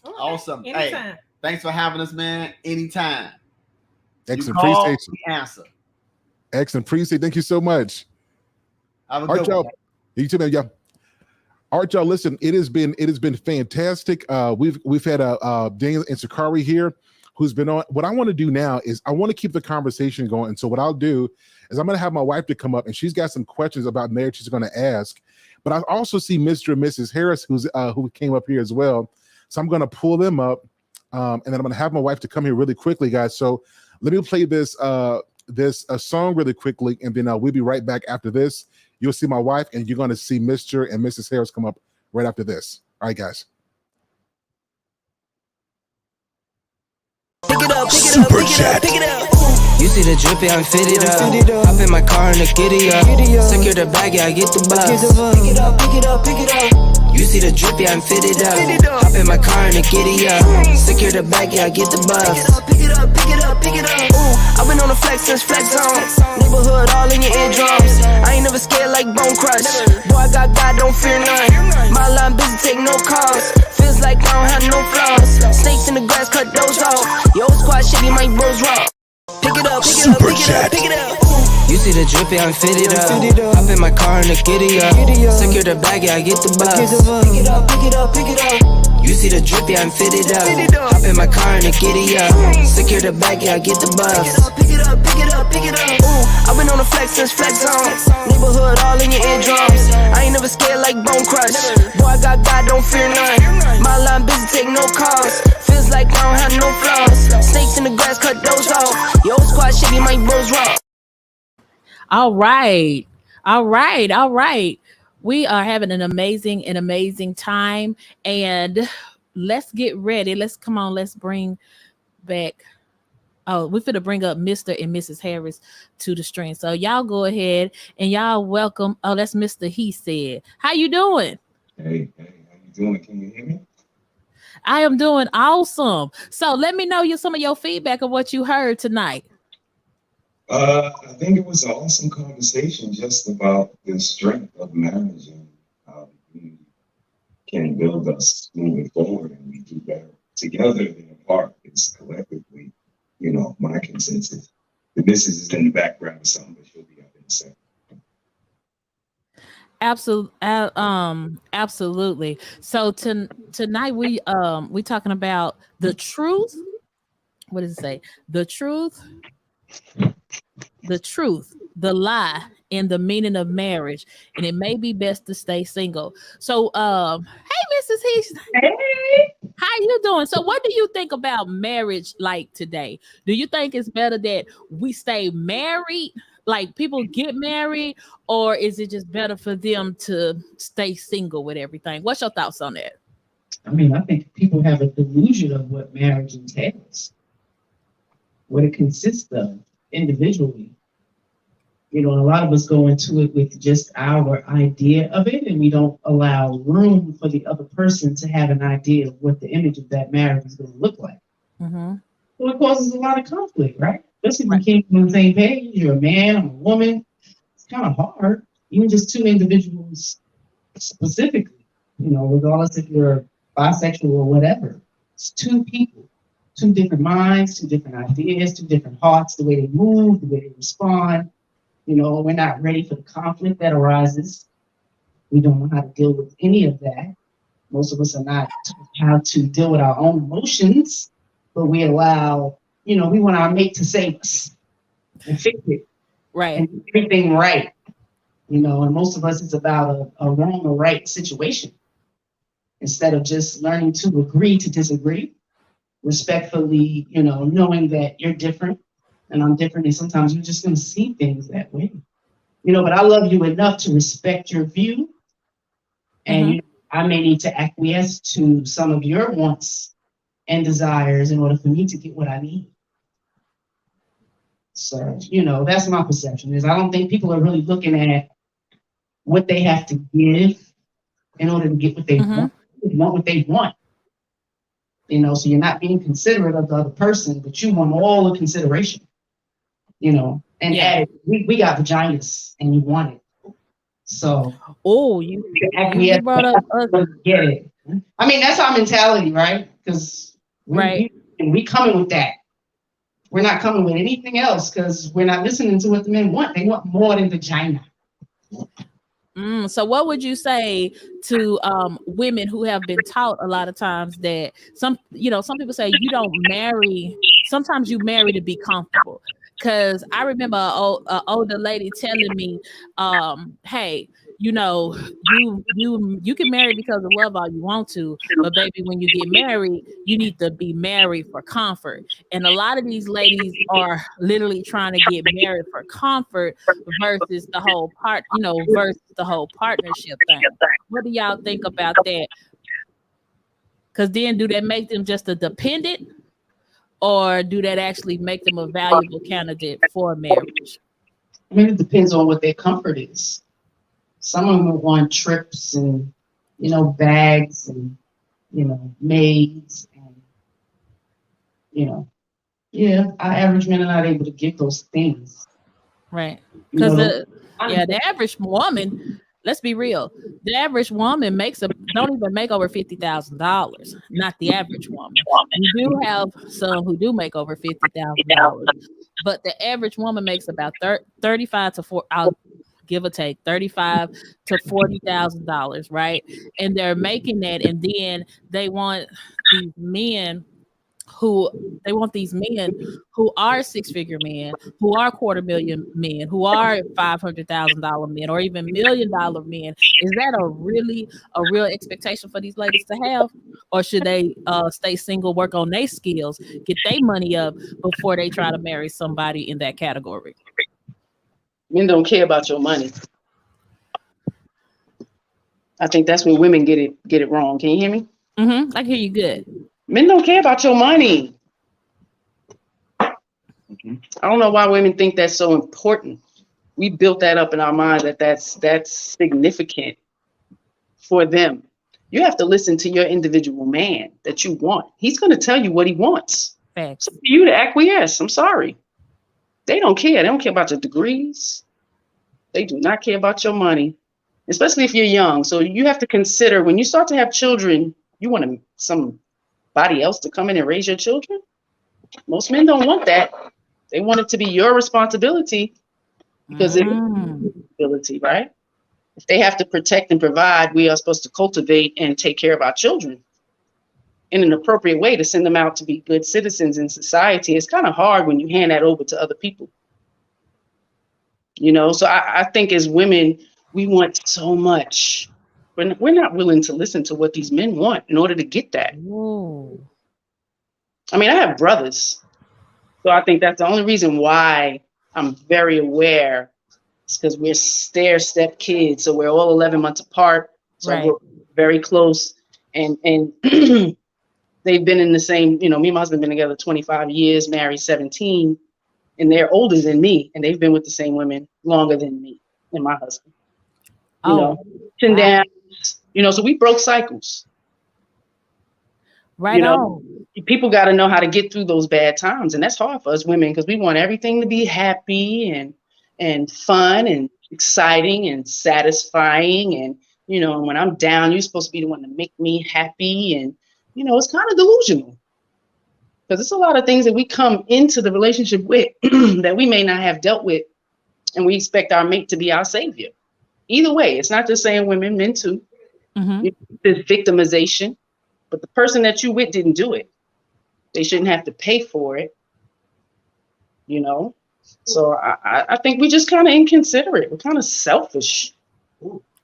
Okay. Awesome. Anytime. Hey, thanks for having us, man. Anytime. Excellent. Appreciate you. The answer. Excellent. Appreciate. Thank you so much. Have a good one. You too, man. Yeah. All right, y'all. Listen, it has been fantastic. We've had Daniel and Sakari here, who's been on. What I want to do now is I want to keep the conversation going. And so what I'll do is I'm going to have my wife to come up, and she's got some questions about marriage she's going to ask. But I also see Mr. and Mrs. Harris, who came up here as well. So I'm going to pull them up, and then I'm going to have my wife to come here really quickly, guys. So let me play this song really quickly, and then we'll be right back after this. You'll see my wife, and you're going to see Mr. and Mrs. Harris come up right after this. All right, guys. Pick it up, pick it up, pick it up, pick it up. You see the drippy, I'm fitted up. Hop in my car and the giddy up. Secure the bag, yeah, I get the bus. Pick it up, pick it up, pick it up. You see the drippy, I'm fitted up. Hop in my car and the giddy up. Secure the bag, yeah, I get the bus. Pick it up, pick it up, pick it up, pick it up. Ooh, I've been on the flex since flex zone. Neighborhood all in your eardrums. I ain't never scared like Bone Crush. Boy, I got God, don't fear none. My line busy, take no calls. Feels like I don't have no flaws. Snakes in the grass, cut those off. Yo, squad shit, be my my bros raw. Pick it up, pick it up, pick it up, pick it up. You see the drippy, I'm fitted up. Hop in my car and the giddy up. Secure the bag, yeah, I get the bus. Pick it up, pick it up, pick it up. You see the drippy, I'm fitted up. Hop in my car and the giddy up. Secure the bag, yeah, I get the bus. Pick it up, pick it up, pick it up, pick it up. Ooh, I've been on the flex since flex on. Neighborhood all in your eardrums. I ain't never scared like Bone Crush. Boy, I got God, don't fear none. My line busy, take no calls. Feels like I don't have no flaws. Snakes in the grass, cut those off. Yo, squad shit, my bros raw. All right. All right. All right. We are having an amazing time. And let's get ready. Let's bring back. Oh, we're finna bring up Mr. and Mrs. Harris to the stream. So y'all go ahead and y'all welcome. Oh, that's Mr. He said. How you doing? Hey, how you doing? Can you hear me? I am doing awesome. So let me know some of your feedback of what you heard tonight. I think it was an awesome conversation just about the strength of marriage and how we can build us moving forward, and we do better together than apart. It's collectively, my consensus. The missus is in the background or something, but she'll be up in a second. Absolutely. So tonight we talking about the truth. What does it say? The truth, the lie, and the meaning of marriage. And it may be best to stay single. So hey, Mrs. Heath. Hey. How you doing? So what do you think about marriage like today? Do you think it's better that we stay married, like people get married, or is it just better for them to stay single with everything? What's your thoughts on that? I mean, I think people have a delusion of what marriage entails, what it consists of individually. A lot of us go into it with just our idea of it, and we don't allow room for the other person to have an idea of what the image of that marriage is going to look like. Mm-hmm. So it causes a lot of conflict, right? Especially if you can't on the same page. You're a man, I'm a woman. It's kind of hard. Even just two individuals specifically, regardless if you're bisexual or whatever. It's two people, two different minds, two different ideas, two different hearts, the way they move, the way they respond. We're not ready for the conflict that arises. We don't know how to deal with any of that. Most of us are not taught how to deal with our own emotions, but we allow, we want our mate to save us and fix it. Right. And do everything right. And most of us, it's about a wrong or right situation. Instead of just learning to agree to disagree, respectfully, knowing that you're different and I'm different, and sometimes you're just going to see things that way. But I love you enough to respect your view, and I may need to acquiesce to some of your wants and desires in order for me to get what I need. So, that's my perception. Is I don't think people are really looking at what they have to give in order to get what they want. They want what they want. So you're not being considerate of the other person, but you want all the consideration. And add it, we got vaginas and you want it. So you brought up get it. I mean, that's our mentality, right? Because we coming with that. We're not coming with anything else because we're not listening to what the men want. They want more than vagina. So what would you say to women who have been taught a lot of times that some people say you don't marry, sometimes you marry to be comfortable? Because I remember an older lady telling me, hey, you can marry because of love all you want to, but baby, when you get married, you need to be married for comfort. And a lot of these ladies are literally trying to get married for comfort versus the whole partnership thing. What do y'all think about that? Because then do that make them just a dependent, or do that actually make them a valuable candidate for marriage? I mean, it depends on what their comfort is. Some of them will want trips and, bags and, maids and, our average men are not able to get those things. Right. Because the average woman, let's be real, The average woman don't even make over $50,000. Not the average woman. You do have some who do make over $50,000, but the average woman makes about 35 to 40. I'll give or take $35 to $40,000, right? And they're making that, and then they want these men these men who are six-figure men, who are $250,000 men, who are $500,000 men, or even $1 million men. Is that a real expectation for these ladies to have, or should they stay single, work on their skills, get their money up before they try to marry somebody in that category? Men don't care about your money. I think that's where women get it wrong. Can you hear me? Mm-hmm. I can hear you good. Men don't care about your money. I don't know why women think that's so important. We built that up in our mind that's significant for them. You have to listen to your individual man that you want. He's going to tell you what he wants. Facts. So for you to acquiesce, I'm sorry. They don't care. They don't care about your degrees. They do not care about your money, especially if you're young. So you have to consider when you start to have children, you want somebody else to come in and raise your children. Most men don't want that. They want it to be your responsibility because it's responsibility, right? If they have to protect and provide, we are supposed to cultivate and take care of our children in an appropriate way to send them out to be good citizens in society. It's kind of hard when you hand that over to other people. You know, so I think as women, we want so much. We're not willing to listen to what these men want in order to get that. Whoa. I mean, I have brothers. So I think that's the only reason why I'm very aware. It's because we're stair-step kids. So we're all 11 months apart. So Right. we're very close. And they've been in the same, me and my husband been together 25 years, married 17. And they're older than me. And they've been with the same women longer than me and my husband. Ups and downs. So we broke cycles. Right on. People got to know how to get through those bad times. And that's hard for us women because we want everything to be happy and fun and exciting and satisfying. And, when I'm down, you're supposed to be the one to make me happy. And, it's kind of delusional because it's a lot of things that we come into the relationship with that we may not have dealt with. And we expect our mate to be our savior. Either way, it's not just saying women, men too. Mm-hmm. There's victimization. But the person that you with didn't do it. They shouldn't have to pay for it. So I think we just kind of inconsiderate. We're kind of selfish,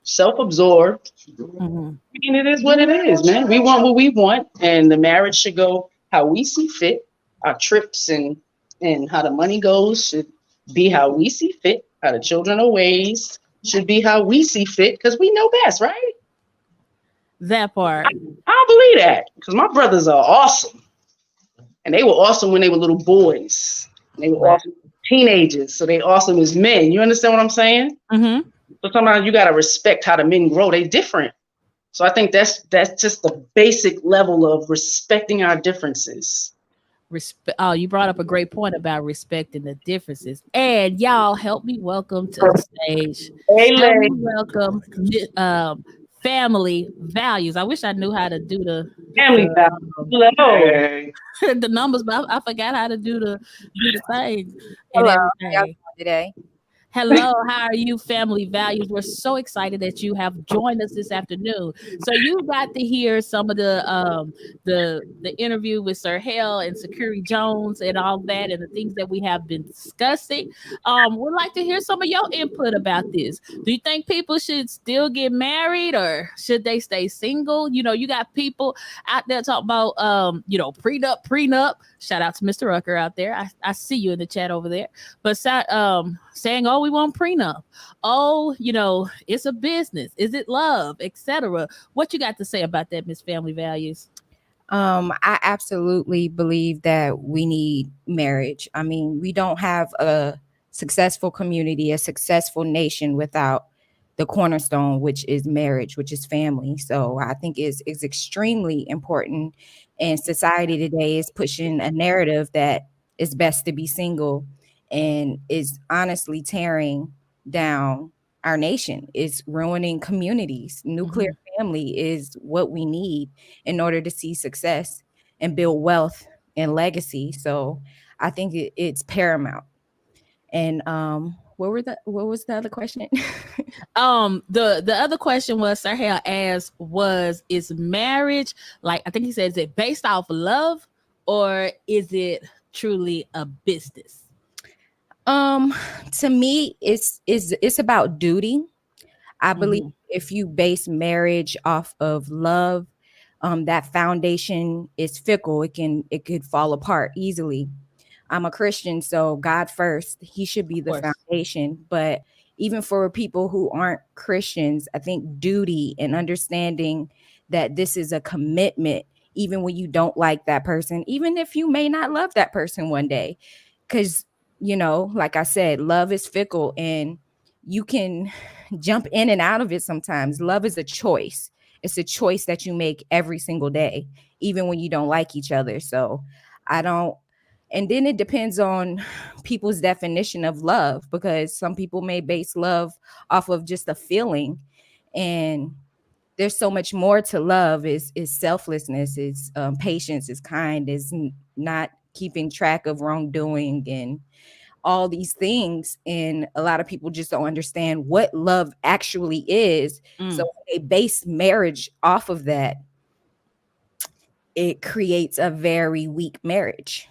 self-absorbed. Mm-hmm. I mean, it is what it is, man. We want what we want, and the marriage should go how we see fit. Our trips and how the money goes should be how we see fit. How the children are raised should be how we see fit, because we know best, right? That part. I believe that because my brothers are awesome. And they were awesome when they were little boys. And they were awesome teenagers. So they awesome as men. You understand what I'm saying? Mm-hmm. So sometimes you got to respect how the men grow. They're different. So I think that's just the basic level of respecting our differences. You brought up a great point about respecting the differences. And y'all help me welcome to the stage. Help me welcome Family Values. I wish I knew how to do the Family Values. The numbers, but I forgot how to do the things. Hello, how you today? Hello, how are you, Family Values? We're so excited that you have joined us this afternoon. So you got to hear some of the interview with Sir Hale and Security Jones and all that, and the things that we have been discussing. We'd like to hear some of your input about this. Do you think people should still get married, or should they stay single? You got people out there talking about prenup. Shout out to Mr. Rucker out there. I see you in the chat over there. But saying, oh, we want prenup. Oh, it's a business. Is it love, etc.? What you got to say about that, Miss Family Values? I absolutely believe that we need marriage. I mean, we don't have a successful community, a successful nation without the cornerstone, which is marriage, which is family. So I think it's extremely important. And society today is pushing a narrative that it's best to be single, and is honestly tearing down our nation. It's ruining communities. Nuclear family is what we need in order to see success and build wealth and legacy. So I think it's paramount. And what was the other question? The other question was Sir Hale asked is marriage, like I think he said, is it based off love or is it truly a business? To me, it's about duty. I believe if you base marriage off of love, that foundation is fickle. It could fall apart easily. I'm a Christian, so God first, he should be the foundation. But even for people who aren't Christians, I think duty and understanding that this is a commitment, even when you don't like that person, even if you may not love that person one day, because, you know, like I said, love is fickle and you can jump in and out of it sometimes. Love is a choice. It's a choice that you make every single day, even when you don't like each other. So and then it depends on people's definition of love, because some people may base love off of just a feeling. And there's so much more to love. Is selflessness, is patience, is kind, is not keeping track of wrongdoing and all these things. And a lot of people just don't understand what love actually is. So they base marriage off of that. It creates a very weak marriage.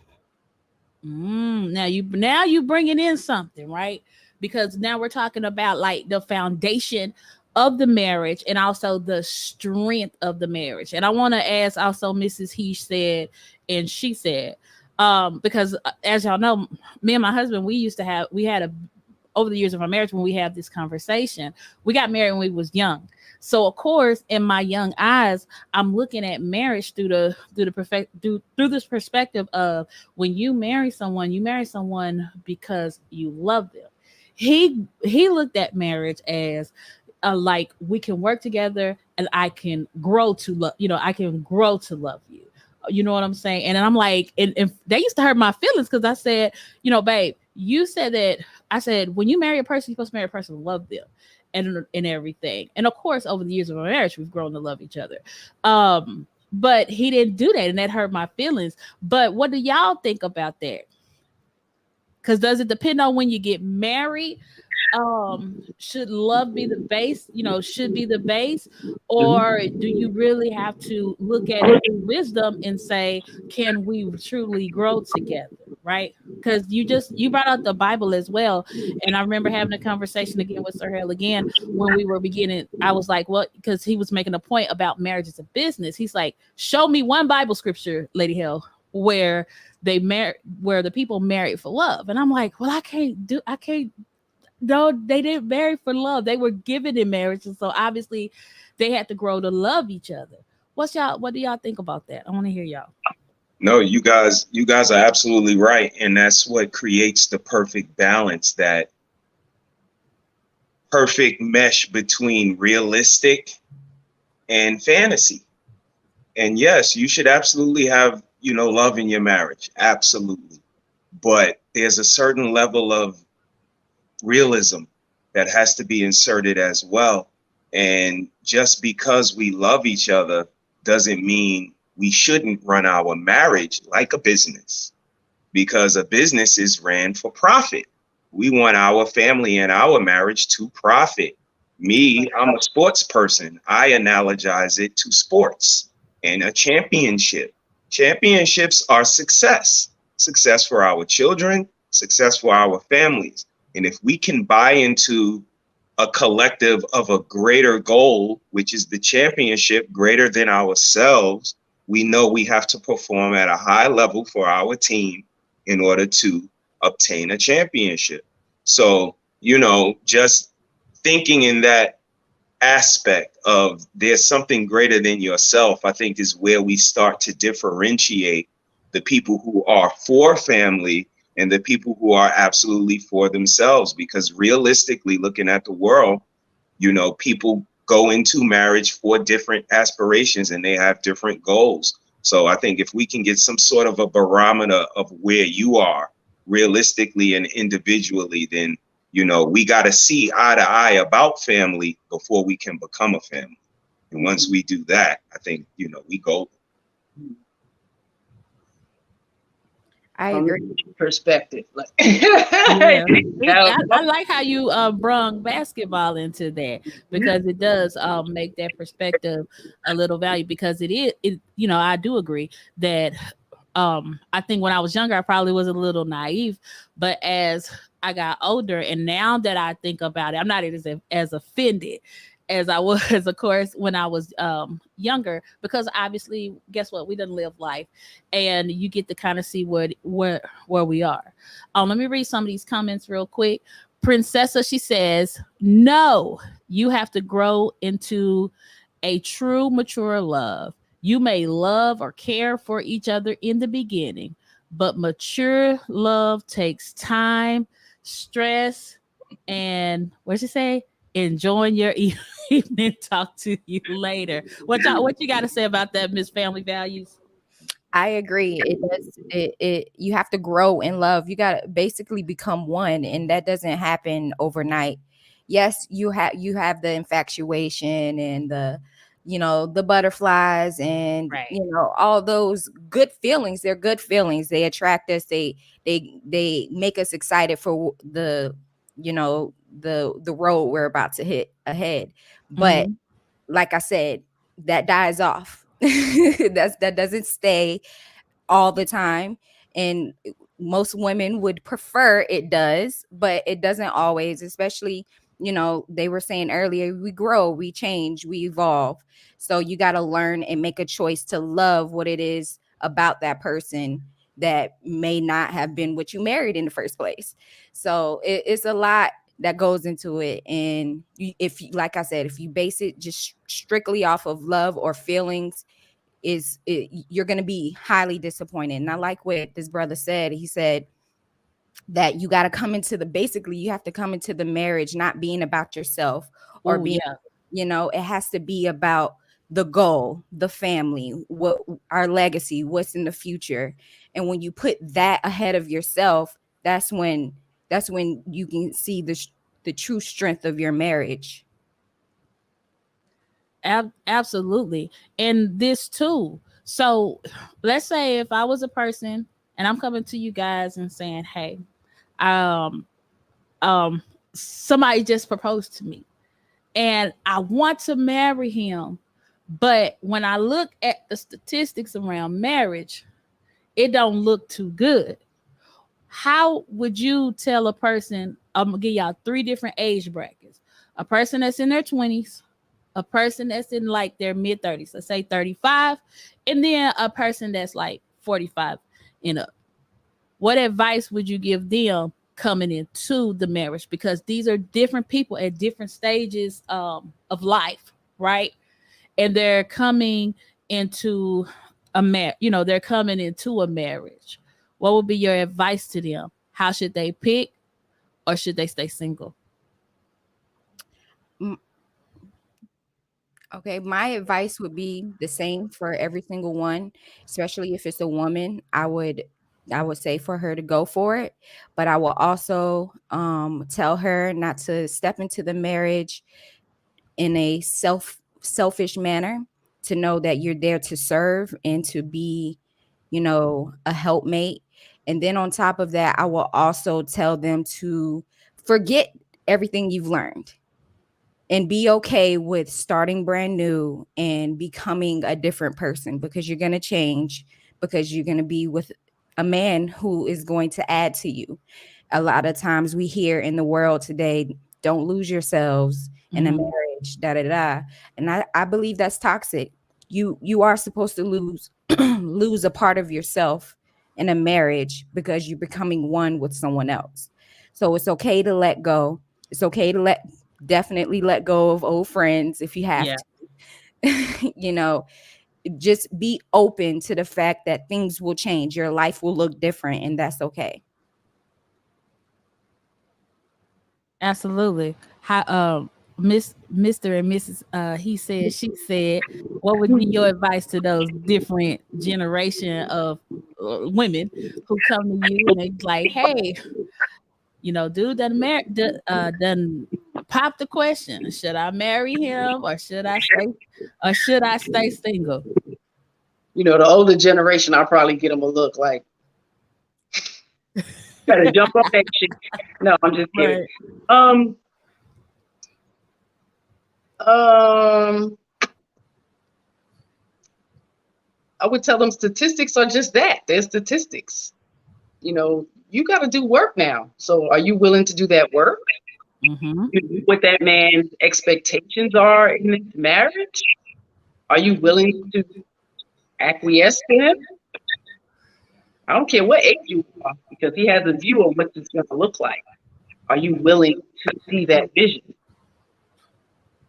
Now you bringing in something, right? Because now we're talking about like the foundation of the marriage and also the strength of the marriage. And I want to ask also Mrs. He said and she said, because as y'all know, me and my husband, over the years of our marriage, when we have this conversation, we got married when we was young. So of course, in my young eyes, I'm looking at marriage through this perspective of when you marry someone because you love them. He looked at marriage as like we can work together and I can grow to love. I can grow to love you. You know what I'm saying? And I'm like, and they used to hurt my feelings because I said, babe, you said that. I said, when you marry a person, you're supposed to marry a person who loves them and everything. And of course, over the years of our marriage, we've grown to love each other. But he didn't do that, and that hurt my feelings. But what do y'all think about that? Because does it depend on when you get married? Should love be the base, should be the base, or do you really have to look at it through wisdom and say, can we truly grow together, right? Because you brought out the Bible as well, and I remember having a conversation again with Sir Hale again when we were beginning. I was like, well, because he was making a point about marriage as a business. He's like, show me one Bible scripture, Lady Hale, where the people married for love. And I'm like, well, I can't. No, they didn't marry for love. They were given in marriage. And so obviously they had to grow to love each other. What do y'all think about that? I want to hear y'all. No, you guys are absolutely right. And that's what creates the perfect balance, that perfect mesh between realistic and fantasy. And yes, you should absolutely have, love in your marriage. Absolutely. But there's a certain level of realism that has to be inserted as well. And just because we love each other doesn't mean we shouldn't run our marriage like a business, because a business is ran for profit. We want our family and our marriage to profit. Me, I'm a sports person. I analogize it to sports and a championship. Championships are success for our children, success for our families. And if we can buy into a collective of a greater goal, which is the championship greater than ourselves, we know we have to perform at a high level for our team in order to obtain a championship. So, just thinking in that aspect of there's something greater than yourself, I think is where we start to differentiate the people who are for family and the people who are absolutely for themselves. Because realistically, looking at the world, people go into marriage for different aspirations and they have different goals. So I think if we can get some sort of a barometer of where you are realistically and individually, then We got to see eye to eye about family before we can become a family. And once we do that, I think, we go. I agree. Perspective. Like, Yeah. I like how you brung basketball into that, because it does make that perspective a little valuable, because I do agree that I think when I was younger I probably was a little naive, but as I got older and now that I think about it, I'm not as offended as I was, of course, when I was younger, because obviously, guess what? We didn't live life, and you get to kind of see where we are. Let me read some of these comments real quick. Princessa, she says, "No, you have to grow into a true, mature love. You may love or care for each other in the beginning, but mature love takes time, stress, and what's she say? Enjoying your evening. Talk to you later." What you got to say about that, Miss Family Values? I agree. It does. It you have to grow in love. You got to basically become one, and that doesn't happen overnight. Yes, you have the infatuation and the butterflies and Right. all those good feelings. They're good feelings. They attract us. They make us excited for the road we're about to hit ahead. But Mhm. like I said, that dies off. That doesn't stay all the time, and most women would prefer it does, but it doesn't always. Especially, they were saying earlier, we grow, we change, we evolve. So you got to learn and make a choice to love what it is about that person that may not have been what you married in the first place. So it's a lot that goes into it. And like I said, if you base it just strictly off of love or feelings, you're going to be highly disappointed. And I like what this brother said. He said that you got to come into you have to come into the marriage not being about yourself or Oh being, yeah. it has to be about the goal, the family, what our legacy, what's in the future. And when you put that ahead of yourself, that's when you can see the true strength of your marriage. Absolutely. And this too. So let's say if I was a person and I'm coming to you guys and saying, "Hey, um, somebody just proposed to me and I want to marry him, but when I look at the statistics around marriage, it don't look too good." How would you tell a person? I'm gonna give y'all 3 different age brackets: a person that's in their 20s, a person that's in like their mid 30s, let's say 35, and then a person that's like 45 and up. What advice would you give them coming into the marriage? Because these are different people at different stages of life, right? And they're coming into they're coming into a marriage. What would be your advice to them? How should they pick, or should they stay single? Okay, my advice would be the same for every single one, especially if it's a woman. I would say for her to go for it, but I will also tell her not to step into the marriage in a selfish manner, to know that you're there to serve and to be, a helpmate. And then on top of that, I will also tell them to forget everything you've learned and be okay with starting brand new and becoming a different person, because you're going to change, because you're going to be with a man who is going to add to you. A lot of times we hear in the world today, don't lose yourselves in a marriage, da da da. And I believe that's toxic. You are supposed to lose lose a part of yourself in a marriage because you're becoming one with someone else. So it's okay to let go. It's okay to definitely let go of old friends if you have Yeah. to. Just be open to the fact that things will change. Your life will look different, and that's okay. Absolutely. How Mr. and Mrs. He said, she said, what would be your advice to those different generation of women who come to you and it's like, "Hey, dude done pop the question: should I marry him or should I stay single? The older generation, I'll probably get them a look like, better jump off that shit. No, I'm just kidding. Right. I would tell them statistics are just that. They're statistics. You got to do work now. So are you willing to do that work? Mm-hmm. What that man's expectations are in this marriage? Are you willing to acquiesce to him? I don't care what age you are, because he has a view of what it's going to look like. Are you willing to see that vision?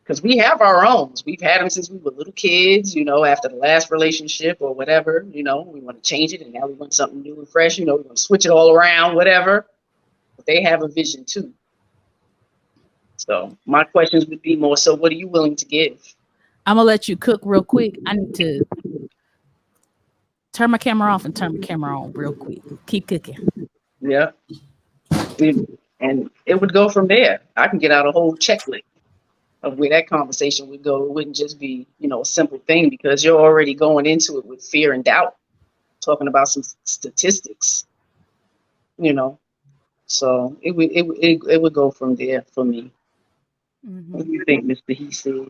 Because we have our own. We've had them since we were little kids, after the last relationship or whatever, we want to change it and now we want something new and fresh, we want to switch it all around, whatever. But they have a vision too. So my questions would be more so, what are you willing to give? I'm going to let you cook real quick. I need to turn my camera off and turn my camera on real quick. Keep cooking. Yeah. And it would go from there. I can get out a whole checklist of where that conversation would go. It wouldn't just be, a simple thing, because you're already going into it with fear and doubt, talking about some statistics, So it would go from there for me. Mm-hmm. What do you think, Mr. He said?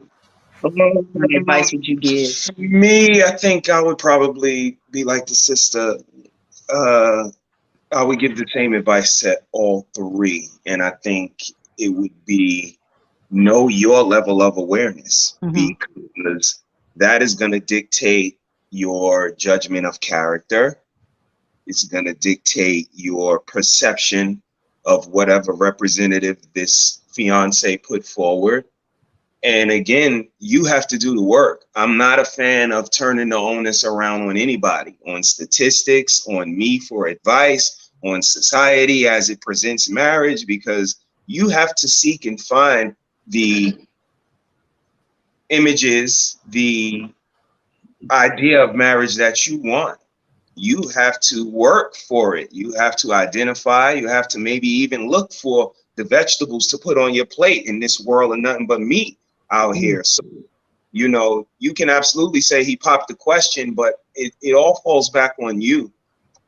What advice would you give? Me, I think I would probably be like the sister. I would give the same advice to all three. And I think it would be know your level of awareness, because that is going to dictate your judgment of character. It's going to dictate your perception of whatever representative this fiance put forward. And again, you have to do the work. I'm not a fan of turning the onus around on anybody, on statistics, on me for advice, on society as it presents marriage, because you have to seek and find the images, the idea of marriage that you want. You have to work for it. You have to identify. You have to maybe even look for the vegetables to put on your plate in this world of nothing but meat out here. So, you can absolutely say he popped the question, but it all falls back on you.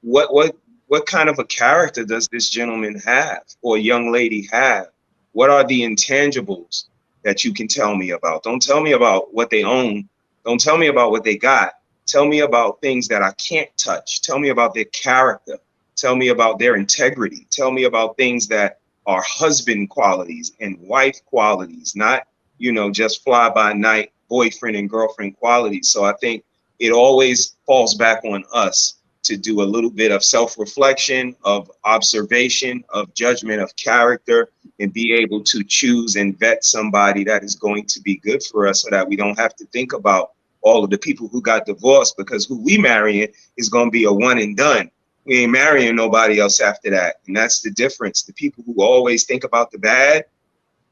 What kind of a character does this gentleman have or young lady have? What are the intangibles that you can tell me about? Don't tell me about what they own. Don't tell me about what they got. Tell me about things that I can't touch. Tell me about their character. Tell me about their integrity. Tell me about things that are husband qualities and wife qualities, not, just fly by night boyfriend and girlfriend qualities. So I think it always falls back on us to do a little bit of self-reflection, of observation, of judgment of character, and be able to choose and vet somebody that is going to be good for us, so that we don't have to think about all of the people who got divorced, because who we marrying is going to be a one and done. We ain't marrying nobody else after that. And that's the difference. The people who always think about the bad,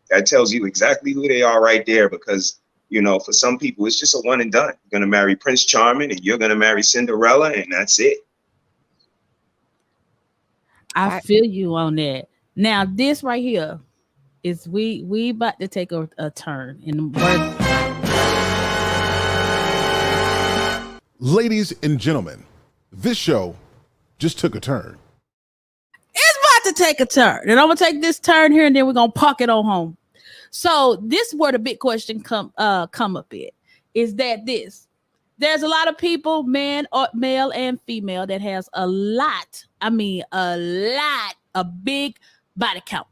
that tells you exactly who they are right there, because for some people, it's just a one and done. You're going to marry Prince Charming and you're going to marry Cinderella, and that's it. I feel you on that. Now, this right here is we about to take a turn in the word. Ladies and gentlemen, this show just took a turn. It's about to take a turn. And I'm going to take this turn here, and then we're going to park it on home. So this is where the big question come up at, is that there's a lot of people, male and female, that has a big body count.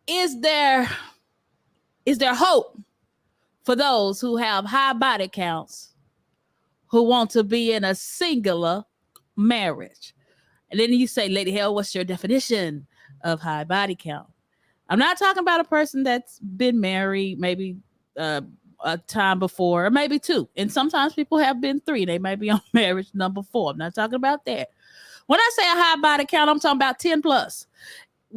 Is there hope for those who have high body counts who want to be in a singular marriage? And then you say, Lady Hale, what's your definition of high body count? I'm not talking about a person that's been married maybe a time before, or maybe two. And sometimes people have been three. They may be on marriage number 4. I'm not talking about that. When I say a high body count, I'm talking about 10 plus.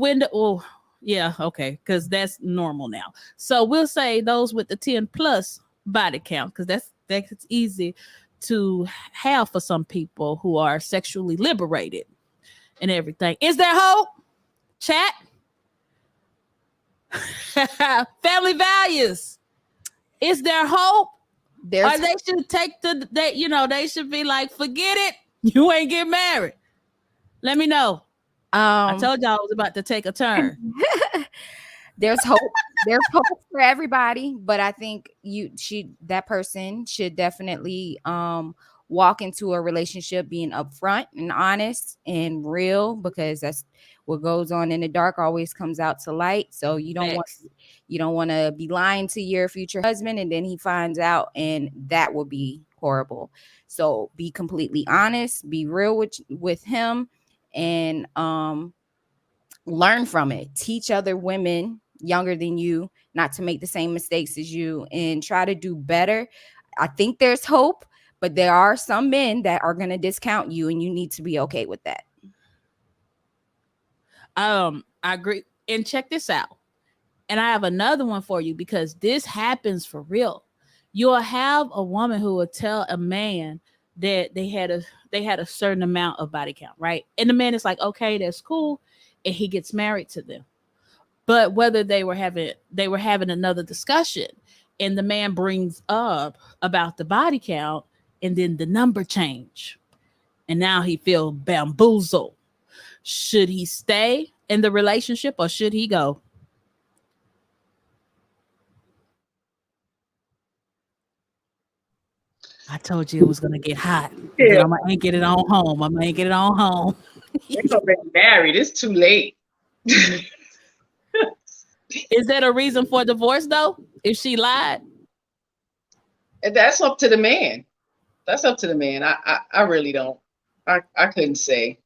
Okay, because that's normal now. So we'll say those with the 10 plus body count, because that's easy to have for some people who are sexually liberated and everything. Is there hope? Chat. Family values. Is there hope? Or they should take they should be like, forget it. You ain't get married. Let me know. I told y'all I was about to take a turn. There's hope. There's hope for everybody, but I think that person should definitely walk into a relationship being upfront and honest and real, because that's what goes on in the dark always comes out to light. So you don't want to be lying to your future husband and then he finds out, and that will be horrible. So be completely honest, be real with him, and learn from it. Teach other women younger than you not to make the same mistakes as you and try to do better. I think there's hope, but there are some men that are going to discount you, and you need to be okay with that. I agree. And check this out. And I have another one for you, because this happens for real. You'll have a woman who will tell a man that they had a certain amount of body count, right? And the man is like, okay, that's cool. And he gets married to them. But whether they were having another discussion, and the man brings up about the body count, and then the number change, and now he feels bamboozled. Should he stay in the relationship or should he go? I told you it was gonna get hot. Yeah. I'm gonna get it on home. They're already married. It's too late. Is that a reason for divorce though? If she lied? And that's up to the man. That's up to the man. I really don't. I couldn't say.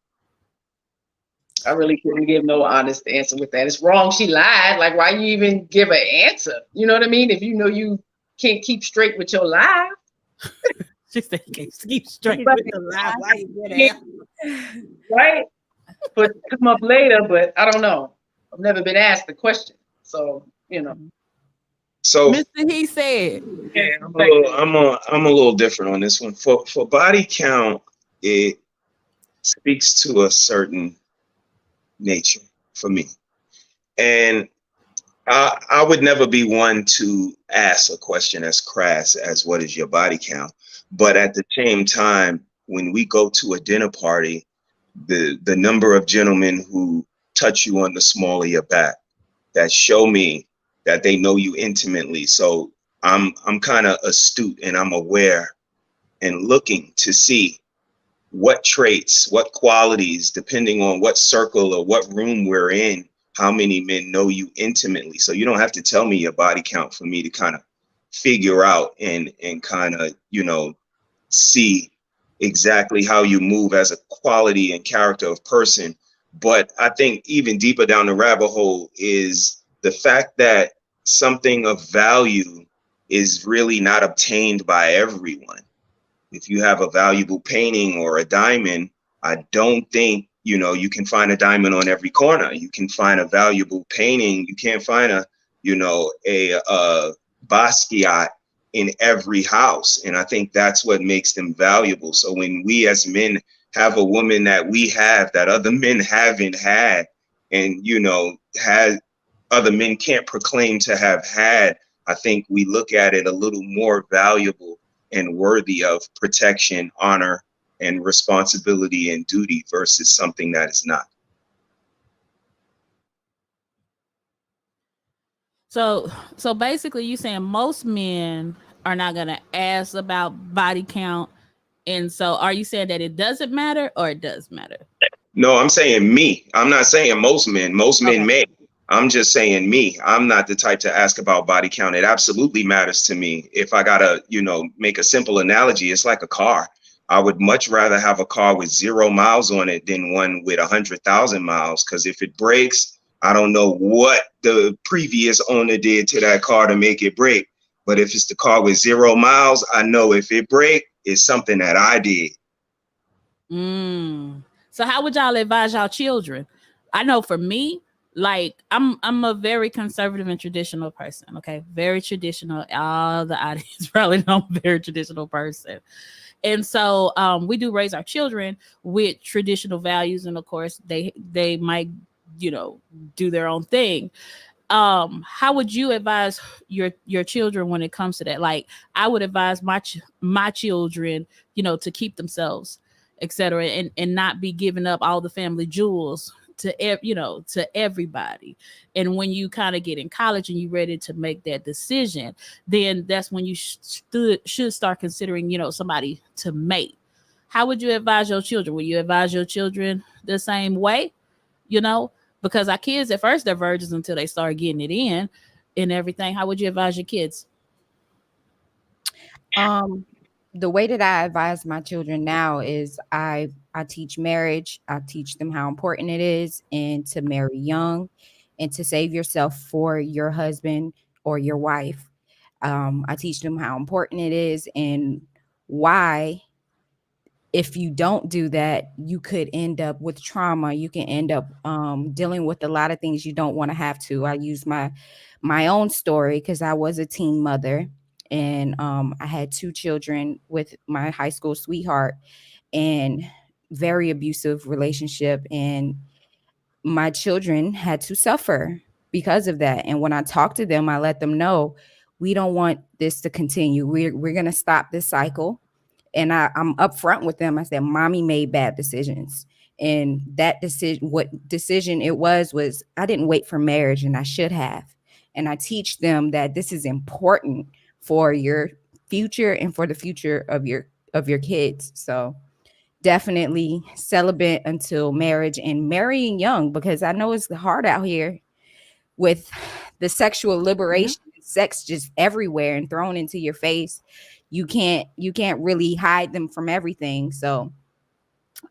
I really couldn't give no honest answer with that. It's wrong. She lied. Like, why you even give an answer? You know what I mean? If you know you can't keep straight with your lie. She said, can't keep straight with the lie. Why you get it? Right? But come up later, but I don't know. I've never been asked the question. So, So Mr. He said, yeah, I'm a little different on this one. For body count, it speaks to a certain nature for me. And I would never be one to ask a question as crass as what is your body count. But at the same time, when we go to a dinner party, the number of gentlemen who touch you on the small of your back, that show me that they know you intimately. So I'm kind of astute, and I'm aware and looking to see what traits, what qualities, depending on what circle or what room we're in, how many men know you intimately. So you don't have to tell me your body count for me to kind of figure out and kind of, see exactly how you move as a quality and character of person. But I think even deeper down the rabbit hole is the fact that something of value is really not obtained by everyone. If you have a valuable painting or a diamond, I don't think, you can find a diamond on every corner. You can find a valuable painting. You can't find a Basquiat in every house. And I think that's what makes them valuable. So when we as men have a woman that we have that other men haven't had, and, has other men can't proclaim to have had, I think we look at it a little more valuable and worthy of protection, honor, and responsibility and duty versus something that is not. So basically you saying most men are not going to ask about body count. And so are you saying that it doesn't matter or it does matter? No, I'm saying me. I'm not saying most men. Most men may. I'm just saying me. I'm not the type to ask about body count. It absolutely matters to me. If I gotta, make a simple analogy, it's like a car. I would much rather have a car with 0 miles on it than one with 100,000 miles. Because if it breaks, I don't know what the previous owner did to that car to make it break. But if it's the car with 0 miles, I know if it break, it's something that I did. So how would y'all advise y'all children? I know for me, like I'm a very conservative and traditional person. Okay, very traditional. All the audience probably know I'm a very traditional person. And so we do raise our children with traditional values, and of course they might do their own thing. How would you advise your children when it comes to that? Like, I would advise my children, to keep themselves, etc., and not be giving up all the family jewels to everybody. And when you kind of get in college and you're ready to make that decision, then that's when you should start considering, somebody to mate. How would you advise your children? Will you advise your children the same way? you know, because our kids at first they're virgins until they start getting it in and everything. How would you advise your kids? The way that I advise my children now is I teach marriage. I teach them how important it is and to marry young and to save yourself for your husband or your wife. I teach them how important it is and why, if you don't do that, you could end up with trauma. You can end up dealing with a lot of things you don't want to have to. I use my own story because I was a teen mother, and I had 2 children with my high school sweetheart, and very abusive relationship, and my children had to suffer because of that. And when I talk to them, I let them know we don't want this to continue. We're going to stop this cycle. And I'm upfront with them. I said, mommy made bad decisions. And that decision, what decision it was I didn't wait for marriage, and I should have. And I teach them that this is important for your future and for the future of your kids. So definitely celibate until marriage and marrying young, because I know it's hard out here with the sexual liberation, sex just everywhere and thrown into your face. You can't really hide them from everything. So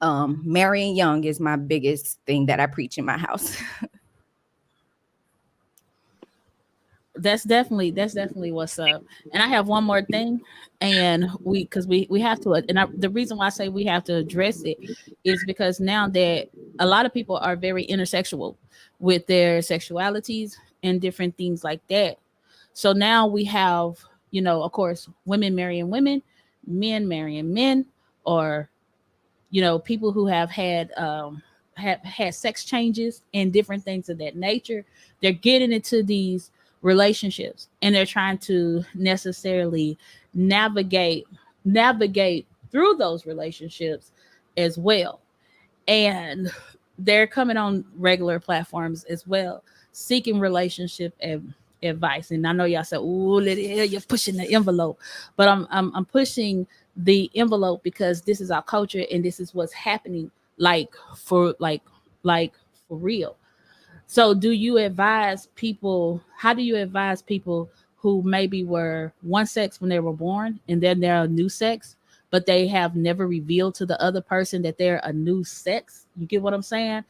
marrying young is my biggest thing that I preach in my house. That's definitely what's up. And I have one more thing, and because we have to, and the reason why I say we have to address it is because now that a lot of people are very intersexual with their sexualities and different things like that. So now we have, of course, women marrying women, men marrying men, or people who have had sex changes and different things of that nature. They're getting into these relationships and they're trying to necessarily navigate through those relationships as well. And they're coming on regular platforms as well, seeking relationship advice. And I know y'all said, "Oh, Lydia, you're pushing the envelope," but I'm pushing the envelope because this is our culture and this is what's happening, for real. So do you advise people? How do you advise people who maybe were one sex when they were born and then they're a new sex, but they have never revealed to the other person that they're a new sex? You get what I'm saying?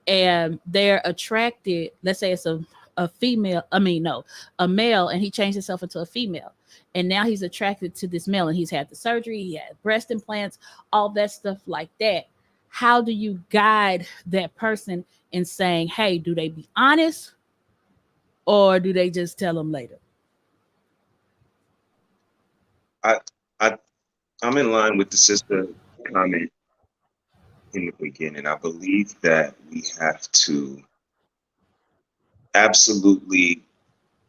And they're attracted, let's say it's a female, a male, and he changed himself into a female. And now he's attracted to this male, and he's had the surgery, he had breast implants, all that stuff like that. How do you guide that person in saying, hey, do they be honest or do they just tell them later? I, I'm in line with the sister comment in the beginning. I believe that we have to absolutely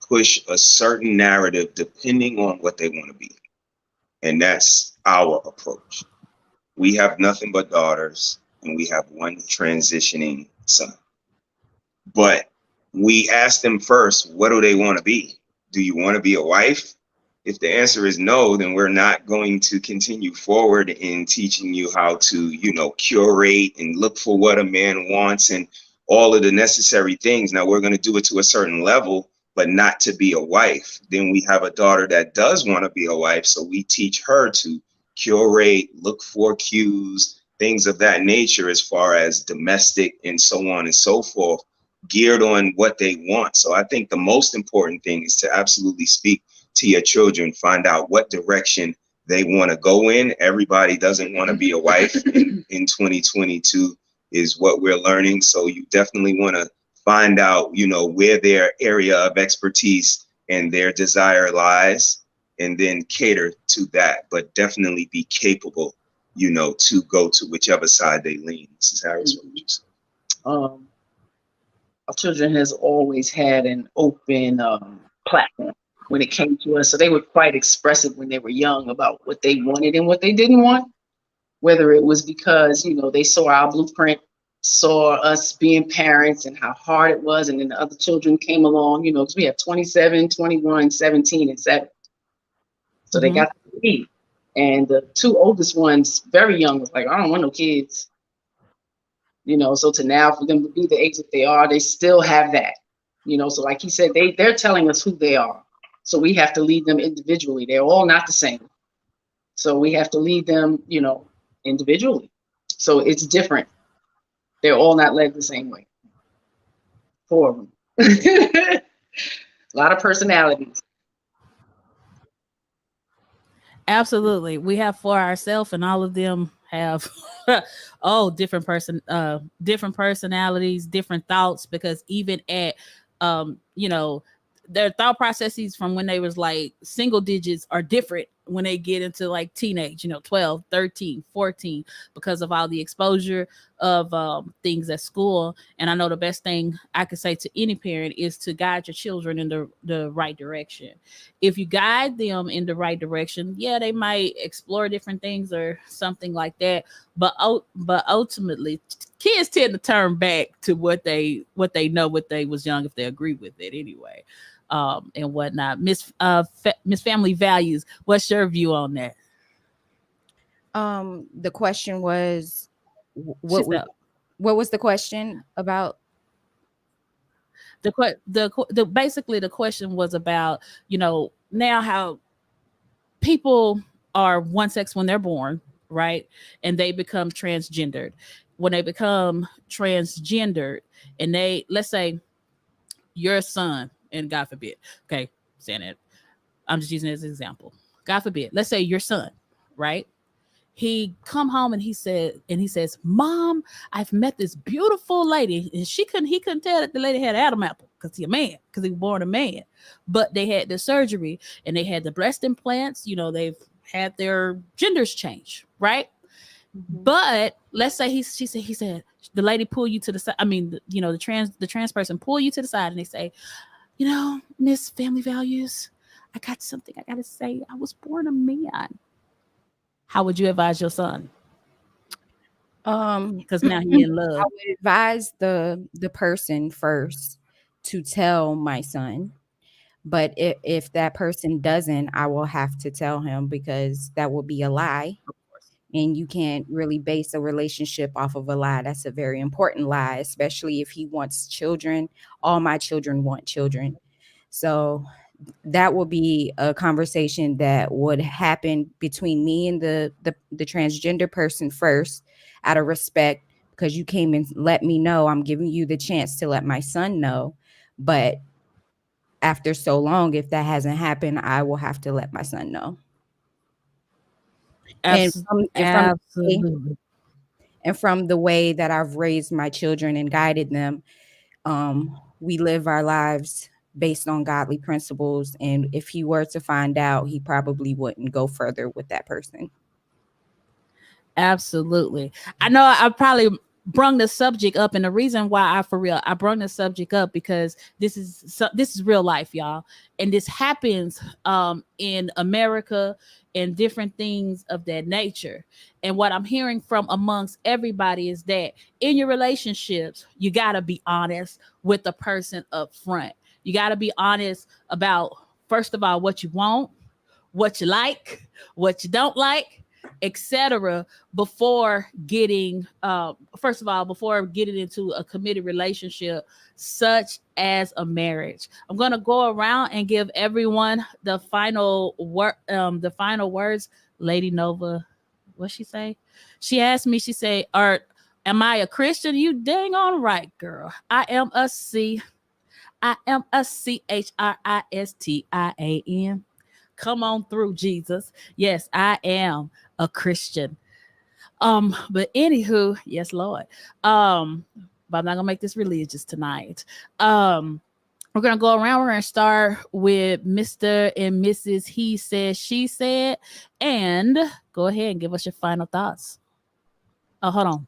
push a certain narrative depending on what they want to be. And that's our approach. We have nothing but daughters, and we have one transitioning son. But we ask them first, what do they want to be? Do you want to be a wife? If the answer is no, then we're not going to continue forward in teaching you how to, curate and look for what a man wants and all of the necessary things. Now we're going to do it to a certain level, but not to be a wife. Then we have a daughter that does want to be a wife. So we teach her to curate, look for cues, things of that nature, as far as domestic and so on and so forth, geared on what they want. So I think the most important thing is to absolutely speak to your children, find out what direction they want to go in. Everybody doesn't want to be a wife in 2022 is what we're learning. So you definitely want to find out, where their area of expertise and their desire lies, and then cater to that, but definitely be capable, to go to whichever side they lean. Mrs. Harris, what would you say? our children has always had an open platform when it came to us. So they were quite expressive when they were young about what they wanted and what they didn't want, whether it was because, they saw our blueprint, saw us being parents and how hard it was. And then the other children came along, because we have 27, 21, 17, and 7. So they got to see. And the two oldest ones, very young, was like, I don't want no kids. So to now for them to be the age that they are, they still have that. So like he said, they're telling us who they are. So we have to lead them individually. They're all not the same. So we have to lead them, individually. So it's different. They're all not led the same way. 4 of them. A lot of personalities. Absolutely. We have 4 ourselves, and all of them have different personalities, different thoughts, because even at their thought processes from when they was like single digits are different when they get into like teenage, 12, 13, 14, because of all the exposure of things at school. And I know the best thing I could say to any parent is to guide your children in the right direction. If you guide them in the right direction, yeah, they might explore different things or something like that. But ultimately, kids tend to turn back to what they know, what they was young, if they agree with it anyway. And whatnot. Miss Family Values, what's your view on that? The question was, what was the question about? Basically the question was about, now how people are one sex when they're born, right? And they become transgendered. When they become transgendered, and let's say your son, and God forbid, okay, saying it, I'm just using it as an example. God forbid, let's say your son, right? He come home and he says, Mom, I've met this beautiful lady. And he couldn't tell that the lady had an Adam apple because he's a man, because he was born a man. But they had the surgery and they had the breast implants, they've had their genders change, right? Mm-hmm. But let's say he said the lady pull you to the side. I mean, the trans person pull you to the side and they say, Miss Family Values, I got something I gotta say. I was born a man. How would you advise your son? Because now he's in love. I would advise the person first to tell my son. But if that person doesn't, I will have to tell him, because that will be a lie. And you can't really base a relationship off of a lie. That's a very important lie, especially if he wants children. All my children want children. So that will be a conversation that would happen between me and the transgender person first, out of respect, because you came and let me know. I'm giving you the chance to let my son know. But after so long, if that hasn't happened, I will have to let my son know. Absolutely. And from the way that I've raised my children and guided them, we live our lives based on godly principles. And if he were to find out, he probably wouldn't go further with that person. Absolutely. I know I probably brung the subject up, and the reason why I brung the subject up, because this is real life, y'all, and this happens in America and different things of that nature. And what I'm hearing from amongst everybody is that in your relationships, you got to be honest with the person up front. You got to be honest about, first of all, what you want, what you like, what you don't like, etc., before getting before getting into a committed relationship such as a marriage. I'm going to go around and give everyone the final words. Lady Nova, what she say? She asked me, she said, am I a Christian? You dang on right, girl. I am a Christian. Come on through, Jesus. Yes, I am a Christian. But anywho, yes, Lord. But I'm not gonna make this religious tonight. We're gonna go around. We're gonna start with Mr. and Mrs. He said, she said, and go ahead and give us your final thoughts. Oh, hold on.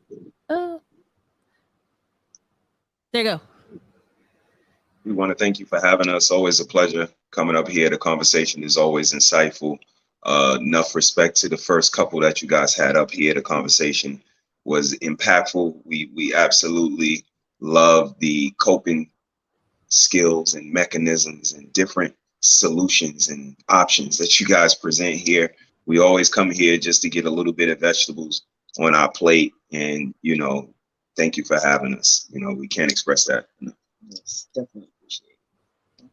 There you go. We want to thank you for having us. Always a pleasure coming up here. The conversation is always insightful. Enough respect to the first couple that you guys had up here. The conversation was impactful. We absolutely love the coping skills and mechanisms and different solutions and options that you guys present here. We always come here just to get a little bit of vegetables on our plate, and thank you for having us. We can't express that. Yes, definitely appreciate it.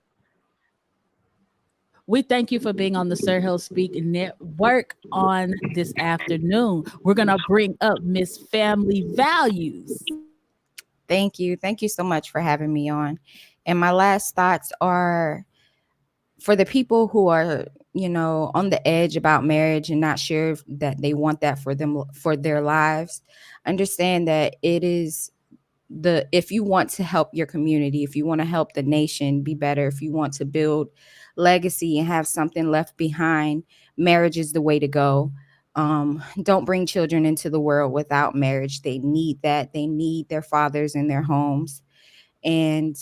We thank you for being on the Sir Hale Speak Network on this afternoon. We're going to bring up Miss Family Values. Thank you. Thank you so much for having me on. And my last thoughts are for the people who are, on the edge about marriage and not sure that they want that for them, for their lives. Understand that it is if you want to help your community, if you want to help the nation be better, if you want to build legacy and have something left behind, marriage is the way to go. Don't bring children into the world without marriage. They need that. They need their fathers in their homes. And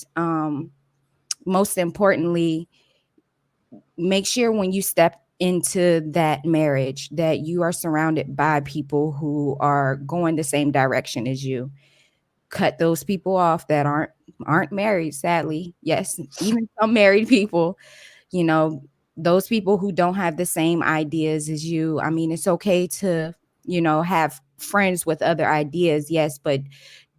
most importantly, make sure when you step into that marriage that you are surrounded by people who are going the same direction as you. Cut those people off that aren't married, sadly. Yes, even some married people, those people who don't have the same ideas as you. I mean, it's okay to, have friends with other ideas, yes, but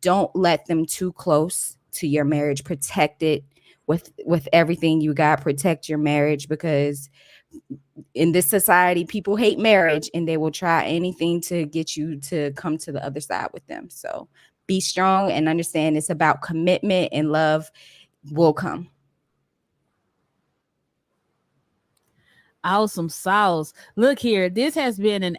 don't let them too close to your marriage. Protect it with everything you got. Protect your marriage, because in this society, people hate marriage and they will try anything to get you to come to the other side with them. So be strong and understand it's about commitment, and love will come. Awesome sauce. Look here, this has been an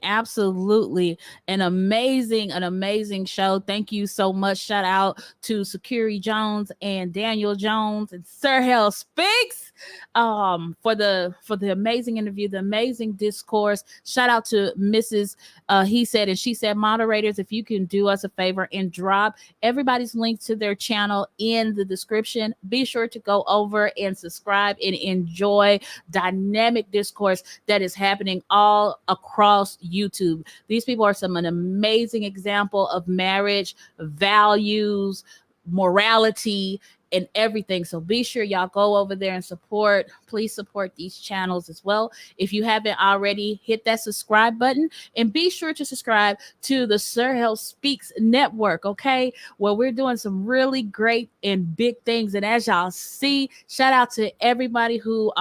amazing show. Thank you so much. Shout out to Security Jones and Daniel Jones and Sir Hale Speaks for the amazing interview, the amazing discourse. Shout out to Mrs. He Said and She Said moderators. If you can do us a favor and drop everybody's link to their channel in the description, be sure to go over and subscribe and enjoy dynamic discourse that is happening all across YouTube. These people are an amazing example of marriage, values, morality, and everything. So be sure y'all go over there and support. Please support these channels as well. If you haven't already, hit that subscribe button and be sure to subscribe to the Sir Hale Speaks Network, okay? Well, we're doing some really great and big things. And as y'all see, shout out to everybody who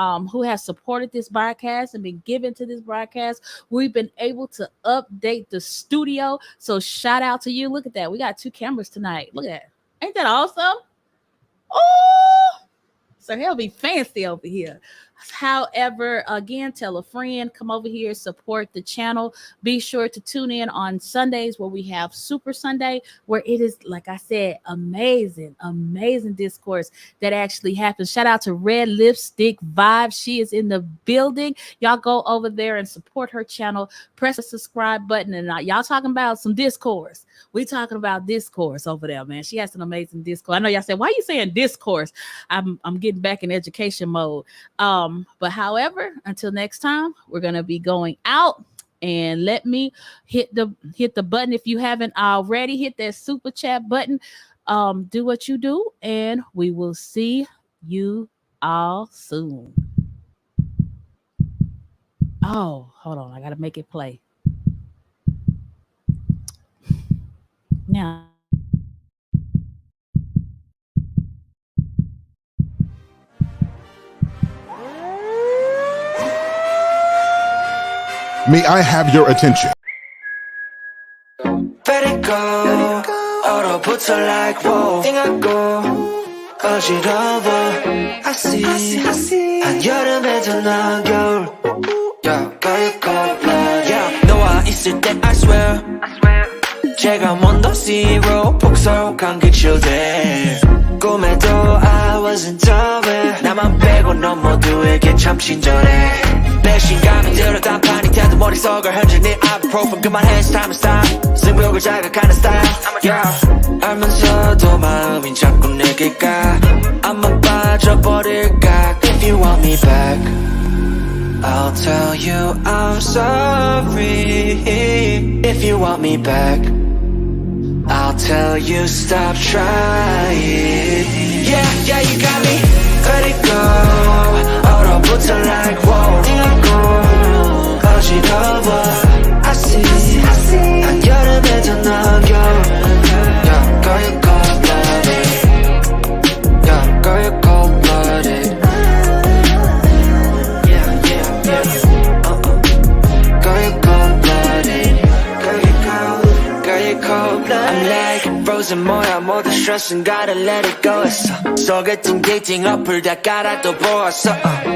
has supported this broadcast and been given to this broadcast. We've been able to update the studio. So shout out to you. Look at that. We got 2 cameras tonight. Look at that. Ain't that awesome? Oh, so he'll be fancy over here. However, again, tell a friend, come over here, support the channel. Be sure to tune in on Sundays where we have Super Sunday, where it is, like I said, amazing discourse that actually happens. Shout out to Red Lipstick Vibe. She is in the building. Y'all go over there and support her channel. Press the subscribe button. And y'all talking about some discourse. We talking about discourse over there, man. She has an amazing discourse. I know y'all said, why are you saying discourse? I'm getting back in education mode. But however, until next time, we're gonna be going out, and let me hit the button. If you haven't already, hit that super chat button. Do what you do, and we will see you all soon. Oh, hold on, I gotta make it play now. May I have your attention? Let it go. 얼어붙어 like whoa. 띵하고 어지러워. I see. 한여름에도 난 겨울. Yeah, 거의 blood. Yeah, 너와 있을 때 I swear. 제가 먼저 zero 폭설한 그 children. 꿈에도 I wasn't aware. 나만 빼고 넌 모두에게 참 친절해. 배신감이 들어 단판이 태도 머릿속을 흔드는 ibuprofen 그만해 it's time to stop 승부욕을 자극하는 style yeah. 알면서도 마음이 자꾸 내게 가 안만 빠져버릴까 If you want me back I'll tell you I'm sorry If you want me back I'll tell you stop trying Yeah, yeah, you got me Let it go 얼어붙어 like whoa 띵하고 어지러워 I see 한여름에도 너겨울 Yeah, girl you cold-blooded Yeah, girl you cold-blooded Yeah, yeah, yeah Girl you cold-blooded Girl you cold, girl you cold-blooded I'm like frozen 뭐야 모두 stress은 gotta let it go 했어 소개팅 데이팅 어플 다 깔아도 보았어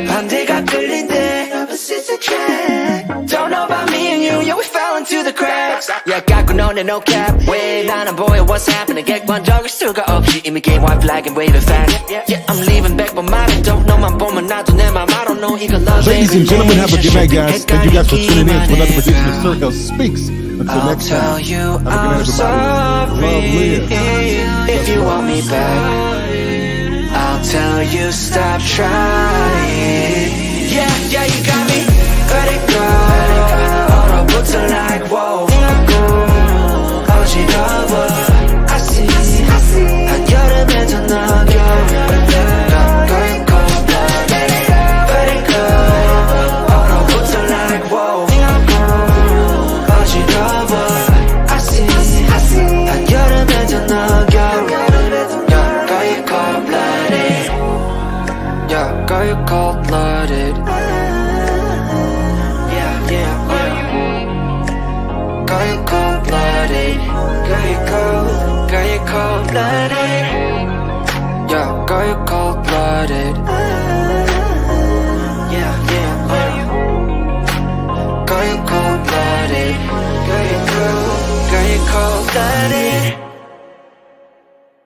반대가 끌린대 opposites attract Don't know about me and you yeah we fell into the cracks Yeah 깎고 너네 no cap 왜 나는 보여 what's happening 객관적일 수가 없이 이미 game white flag and waving fast Yeah I'm leaving back but 말은 don't know만 보면 나도 내 맘 I don't know 이거 love Ladies and gentlemen, have a good night, guys. Thank you guys for tuning in to another edition of Sir Hale Speaks. Until I'll next tell time, you have a I'm good night, everybody. Love, live. sorry if you want me back I'll tell you stop trying Yeah, yeah, you got me Let it go 얼어붙어 like whoa 띵하고 어지러워 I see 한여름에도 너겨울 Girl, you cold-blooded Let it go 얼어붙어 like whoa 띵하고 어지러워 I see 한여름에도 너겨울 Yeah, girl, you cold-blooded Yeah, girl, you cold-blooded Yeah, yeah, yeah Girl, you cold-blooded Girl, you cold-blooded Yeah, girl, you cold-blooded Yeah, yeah, yeah Girl, you cold-blooded Girl, you cold-blooded